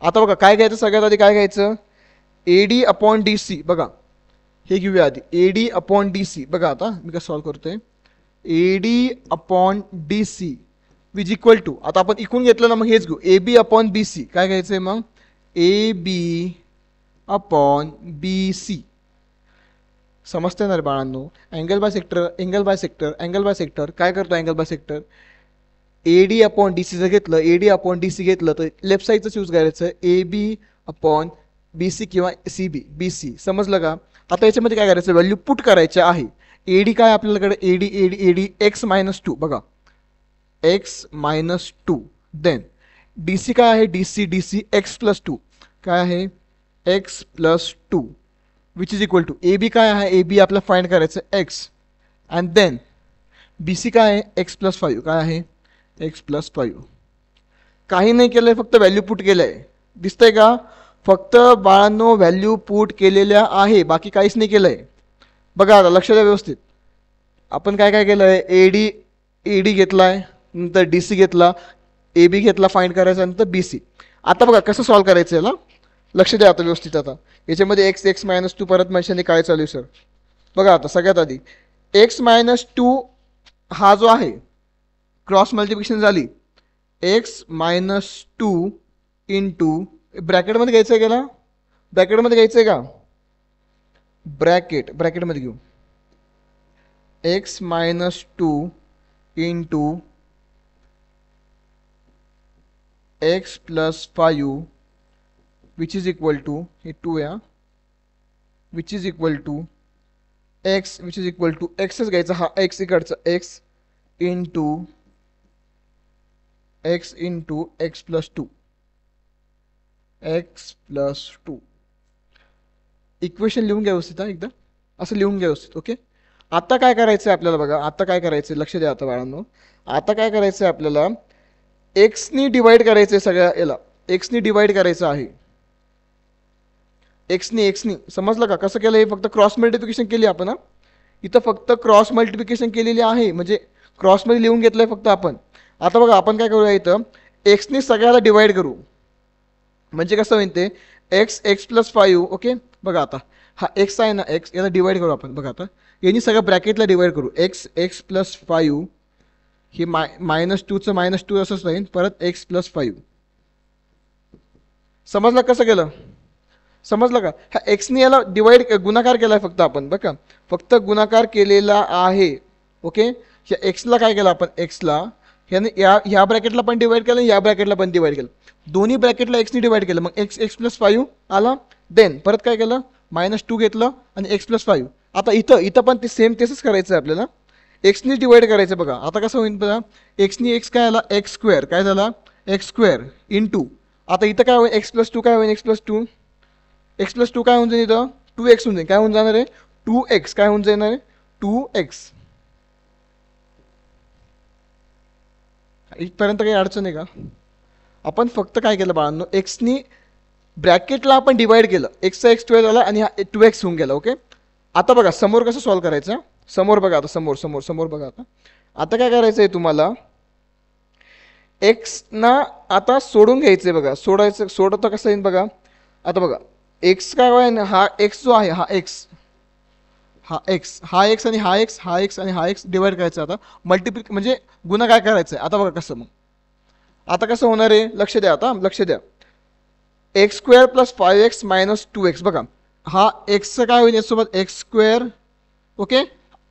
आता बघा काय घ्यायचं, सगळ्यात आधी काय घ्यायचं, एडी अपॉन डी सी. बघा हे घेऊया आधी, एडी अपॉन डी सी. बघा आता मी कसं सॉल्व करतोय, एडी अपॉन डी सी विज इक्वल टू, आता आपण इकून घेतलं ना, मग हेच घेऊ, ए बी अपॉन बी सी. काय घ्यायचंय मग, ए बी अपॉन बी सी. समजते ना रे बाळांनो. Angle bisector, angle bisector, angle bisector. काय करतो angle bisector, AD upon D C जर घेतलं, एडी अपॉन डी सी घेतलं तर लेफ्ट साईडचं यूज करायचं, A B upon B C किंवा सी बी, बी सी. समजलं का. आता याच्यामध्ये काय करायचं, व्हॅल्यू पुट करायच्या आहे. एडी काय आपल्याकडे, AD AD AD X minus 2. बघा X minus 2. Then D C काय आहे, D C, D C X plus 2. काय आहे, X plus 2 which is equal to, A B काय आहे, ए बी आपल्याला फाइंड करायचं X. And then B C काय आहे, एक्स प्लस 5. काय आहे, एक्स प्लस 5. काही नाही केलंय, फक्त व्हॅल्यू पुट केलंय. दिसतंय का, फक्त बाळांनो व्हॅल्यू पुट केलेल्या आहे, बाकी काहीच नाही केलंय. बघा आता लक्ष द्या व्यवस्थित. आपण काय काय केलंय, एडी एडी घेतलाय, नंतर डी सी घेतला, ए बी घेतला फाइंड करायचा, नंतर बी सी. आता बघा कसं सॉल्व करायचं याला, लक्ष द्या आता व्यवस्थित. आता याच्यामध्ये एक्स एक्स मायनस 2 परत मेन्शन काय चालू आहे सर. बघा आता सगळ्यात आधी एक्स मायनस 2 हा जो आहे क्रॉस मल्टिप्लिकेशन झाली, एक्स मायनस 2 इंटू, ब्रॅकेटमध्ये घ्यायचं आहे गेला, ब्रॅकेटमध्ये घ्यायचं आहे का, ब्रॅकेटमध्ये घेऊ, X minus 2 into X plus 5 which is equal to, हे 2 या, which is equal to X, which is equal to एक्सच घ्यायचा, हा एक्स इकडचा X into X plus 2, X plus 2. Equation लिहून घ्या व्यवस्थित, एकदा असं लिहून घ्या व्यवस्थित. ओके, आता काय करायचं आहे आपल्याला, बघा आता काय करायचं आहे, लक्ष द्या आता बाळांनो. आता काय करायचं आहे आपल्याला, एक्सनी डिवाइड करायचं आहे सगळ्या याला, एक्सनी डिवाइड करायचं आहे. एक्सनी समजलं का कसं केलं, हे फक्त क्रॉस मल्टिप्लिकेशन केली आपण. इथं फक्त क्रॉस मल्टिप्लिकेशन केलेली आहे, म्हणजे क्रॉसमध्ये लिहून घेतलंय फक्त आपण. आता बघा आपण काय करूया, इथं एक्सनी सगळ्याला डिवाइड करू, म्हणजे कसं म्हणते एक्स एक्स प्लस 5. ओके, बघा आता हा एक्स आहे ना, एक्स याला डिवाइड करू आपण. बघा आता यांनी सगळं ब्रॅकेटला डिवाइड करू, एक्स एक्स प्लस 5, हे मायनस 2चं मायनस 2 असंच राहील, परत एक्स प्लस 5. समजलं कसं केलं, समजलं का. हा एक्सनी याला डिवाइड गुणाकार केला आहे फक्त आपण, बघा फक्त गुणाकार केलेला आहे. ओके, ह्या एक्सला काय केलं आपण, एक्सला ह्याने ह्या ब्रॅकेटला पण डिवाइड केलं, या ब्रॅकेटला पण डिवाइड केलं, दोन्ही ब्रॅकेटला एक्सनी डिवाइड केलं, मग x+5 आला. देन परत काय केलं, -2 घेतलं आणि x+5. आता इथं पण ते सेम तेच करायचं आहे आपल्याला, एक्सनी डिवाइड करायचं. बघा आता कसं होईल, बघा एक्सनी एक्स काय आला, x² काय झाला, x² इंटू. आता इथं काय होईल, x+2 काय होईल, x+2 काय होऊन जाईल, इथं 2x होऊन जाईल. काय होऊन जाणार आहे, 2x काय होऊन जाणार आहे, 2x. इथपर्यंत काही अडचण आहे का? आपण फक्त काय केलं बाळांनो, एक्सनी ब्रॅकेटला आपण डिवाइड केलं, एक्सचा x² झाला आणि हा 2x होऊन गेला. ओके, आता बघा समोर कसं सॉल्व करायचं, समोर बघा, आता समोर बघा. आता काय करायचं आहे तुम्हाला, एक्स ना आता सोडून घ्यायचंय. बघा सोडतं कसं येईल बघा. आता बघा एक्स काय होईल, हा एक्स जो आहे, हा एक्स आणि हा एक्स डिवाइड करायचा. आता मल्टिप्लिक म्हणजे गुणा काय करायचं आहे. आता बघा कसं, मग आता कसं होणार आहे, लक्ष द्या, आता लक्ष द्या. x² + 5x - 2x. बघा हा एक्सचं काय होईल यासोबत, x². ओके,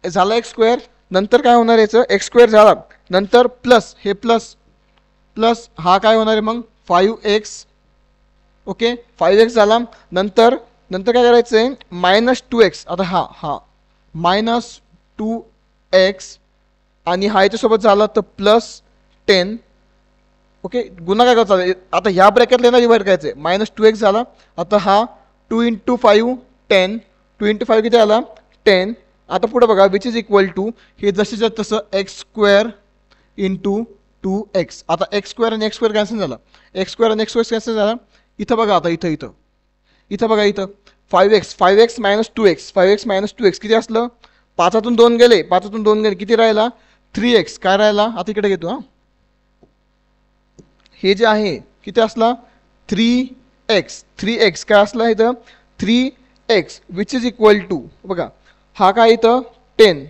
झाला x². नंतर काय होणार याचं, x² झाला, नंतर प्लस हे प्लस हा काय होणार आहे मग 5x. ओके, 5x झाला, नंतर काय करायचं आहे, -2x. आता हा -2x आणि हा याच्यासोबत झाला तर +10. ओके, गुन्हा काय करायचा, आता ह्या ब्रॅकेटला ना डिवाइड करायचं आहे. -2x झाला, आता हा 2 × 5 10, 2 × 5 किती आला, 10. आता पुढे बघा, विच इज इक्वल टू, हे जसेच्या तसं x² × 2x. आता x² आणि x² कॅन्सल झाला, x² आणि x² कॅन्सल झाला. इथं बघा, आता इथं बघा, इथं 5x - 2x, 5x - 2x किती असलं, 5तून 2 गेले, किती राहिला, 3x. काय राहिला, आता इकडे घेतो. हा हे जे आहे किती असला, 3x काय असला इथं, 3x which is equal to. बघा हा काय इथं 10,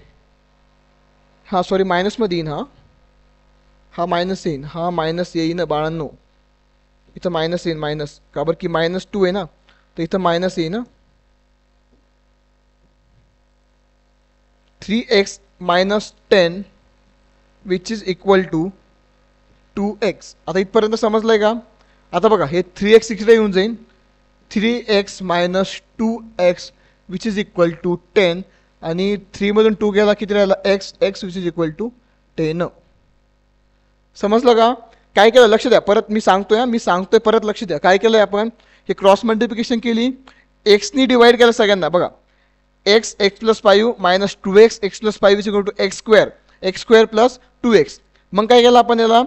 हा सॉरी मायनसमध्ये येईन, हा मायनस येईन, हा मायनस येईन बाळांनो, इथं मायनस येईन, मायनस का बरं की -2 आहे ना, तर इथं मायनस येईन. 3x - 10 which is equal to 2x. आता इथपर्यंत समजलंय का? आता बघा हे 3x इकडे येऊन जाईल, 3x - 2x which is equal to 10 आणि 3 मधून 2 गेला, किती राहिला, x which is equal to 10. समजलं का? काय केलं, लक्ष द्या, परत मी सांगतोय परत लक्ष द्या. काय केलंय आपण, हे क्रॉस मल्टिप्लिकेशन केली, एक्सनी डिवाइड केलं सगळ्यांना. बघा x+5 - 2x, x+5 is equal to x² + 2x. मग काय केलं आपण, याला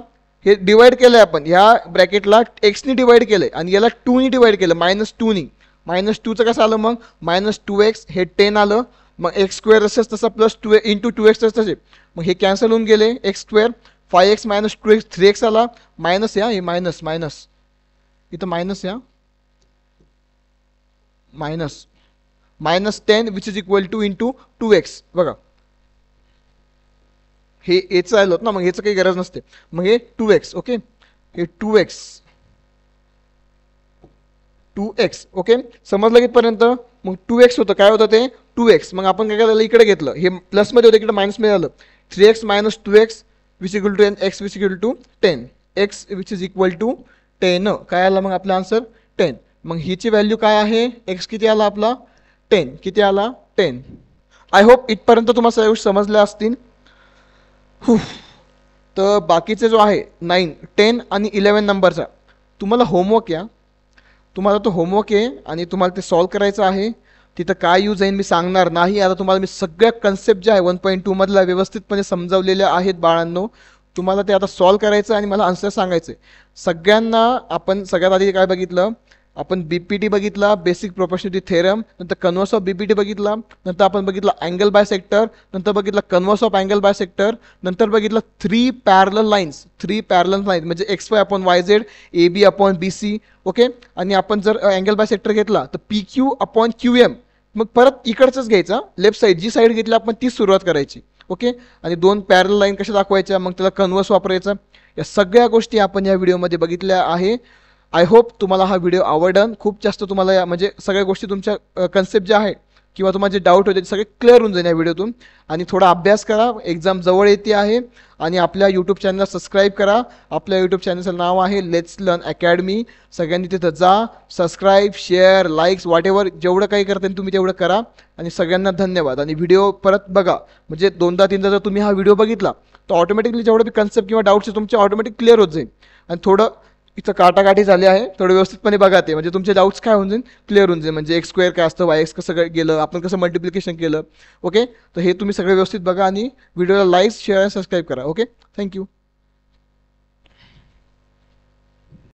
हे डिवाइड केलंय आपण, ह्या ब्रॅकेटला एक्सनी डिवाइड केलंय आणि याला 2नी डिवाइड केलं, -2नी. -2चं कसं आलं मग, -2x हे 10 आलं, मग x² तसंच तसं +2 × 2x तसे, मग हे कॅन्सल होऊन गेले, x². 5x - 2x 3x आला, मायनस या, हे मायनस इथं मायनस या, -10 which is equal to × 2x. बघा हे याचं आलं ना, मग ह्याचं काही गरज नसते, मग हे 2x. ओके, हे 2x. ओके, समजलं कितपर्यंत, मग 2x होतं, काय होतं ते 2x. मग आपण काय केलं, इकडे घेतलं, हे प्लसमध्ये होतं, इकडे मायनसमध्ये आलं, 3x - 2x which equal to 10, x which equal to 10, x which is equal to 10. काय आला मग आपला आन्सर, 10. मग हिची व्हॅल्यू काय आहे, x किती आला आपला, 10. किती आला, 10. आय होप इथपर्यंत तुम्हाला सगळ्या गोष्टी समजल्या असतील. तर बाकीचे जो आहे 9, 10 आणि 11 नंबरचा तुम्हाला होमवर्क या, तुम्हाला तो होमवर्क आहे आणि तुम्हाला ते सॉल्व करायचं आहे. तिथं काय यूज आहे मी सांगणार नाही. आता तुम्हाला मी सगळ्या कन्सेप्ट ज्या आहे 1.2 मधल्या व्यवस्थितपणे समजावलेल्या आहेत बाळांनो. तुम्हाला ते आता सॉल्व करायचं आणि मला आन्सर सांगायचं आहे. सगळ्यांना आपण सगळ्यात आधी काय बघितलं, आपण BPT बघितला, बेसिक प्रोपोर्शनॅलिटी थेरम, नंतर कन्व्हर्स ऑफ BPT बघितला, नंतर आपण बघितला अँगल बायसेक्टर, नंतर बघितला कन्व्हर्स ऑफ अँगल बायसेक्टर, नंतर बघितलं 3 पॅरलल लाईन्स म्हणजे XY/YZ, AB/BC. ओके, आणि आपण जर अँगल बायसेक्टर घेतला तर PQ/QM. मग परत इकडचंच घ्यायचा, लेफ्ट साईड जी साईड घेतली आपण तीच सुरुवात करायची. ओके, आणि 2 पॅरलल लाईन कशा दाखवायच्या, मग त्याला कन्व्हर्स वापरायचं. या सगळ्या गोष्टी आपण या व्हिडिओमध्ये बघितल्या आहे. आय होप तुम्हाला हा व्हिडिओ आवडन. खूप जास्त तुम्हाला म्हणजे सगळ्या गोष्टी तुमच्या कन्सेप्ट ज्या आहे किंवा तुम्हाला जे डाऊट होते ते सगळे क्लिअर होऊन जाईल या व्हिडिओतून. आणि थोडा अभ्यास करा, एक्झाम जवळ येते आहे. आणि आपल्या यूट्यूब चॅनलला सबस्क्राईब करा. आपल्या यूट्यूब चॅनलचं नाव आहे लेट्स लर्न अकॅडमी. सगळ्यांनी तिथं जा, subscribe, share, likes, what ever जेवढं काही करता येईल तुम्ही तेवढं करा. आणि सगळ्यांना धन्यवाद. आणि व्हिडिओ परत बघा, म्हणजे 2दा-3दा जर तुम्ही हा व्हिडिओ बघितला तर ऑटोमॅटिकली जेवढं बी कन्सेप्ट किंवा डाऊट्स तुमचे ऑटोमॅटिक क्लिअर होत जाईल. आणि थोडं इथं काटाकाठी झाले आहे, थोडं व्यवस्थितपणे बघा ते, म्हणजे तुमचे डाऊट्स काय होऊन जाईल, क्लिअर होऊन जाईल. म्हणजे एक्स स्क्वेअर काय असतं, वाय एक्स कसं गेलं, आपण कसं मल्टिप्लिकेशन केलं. ओके, तर हे तुम्ही सगळं व्यवस्थित बघा आणि व्हिडिओला लाईक, शेअर आणि सबस्क्राईब करा. Okay, thank you.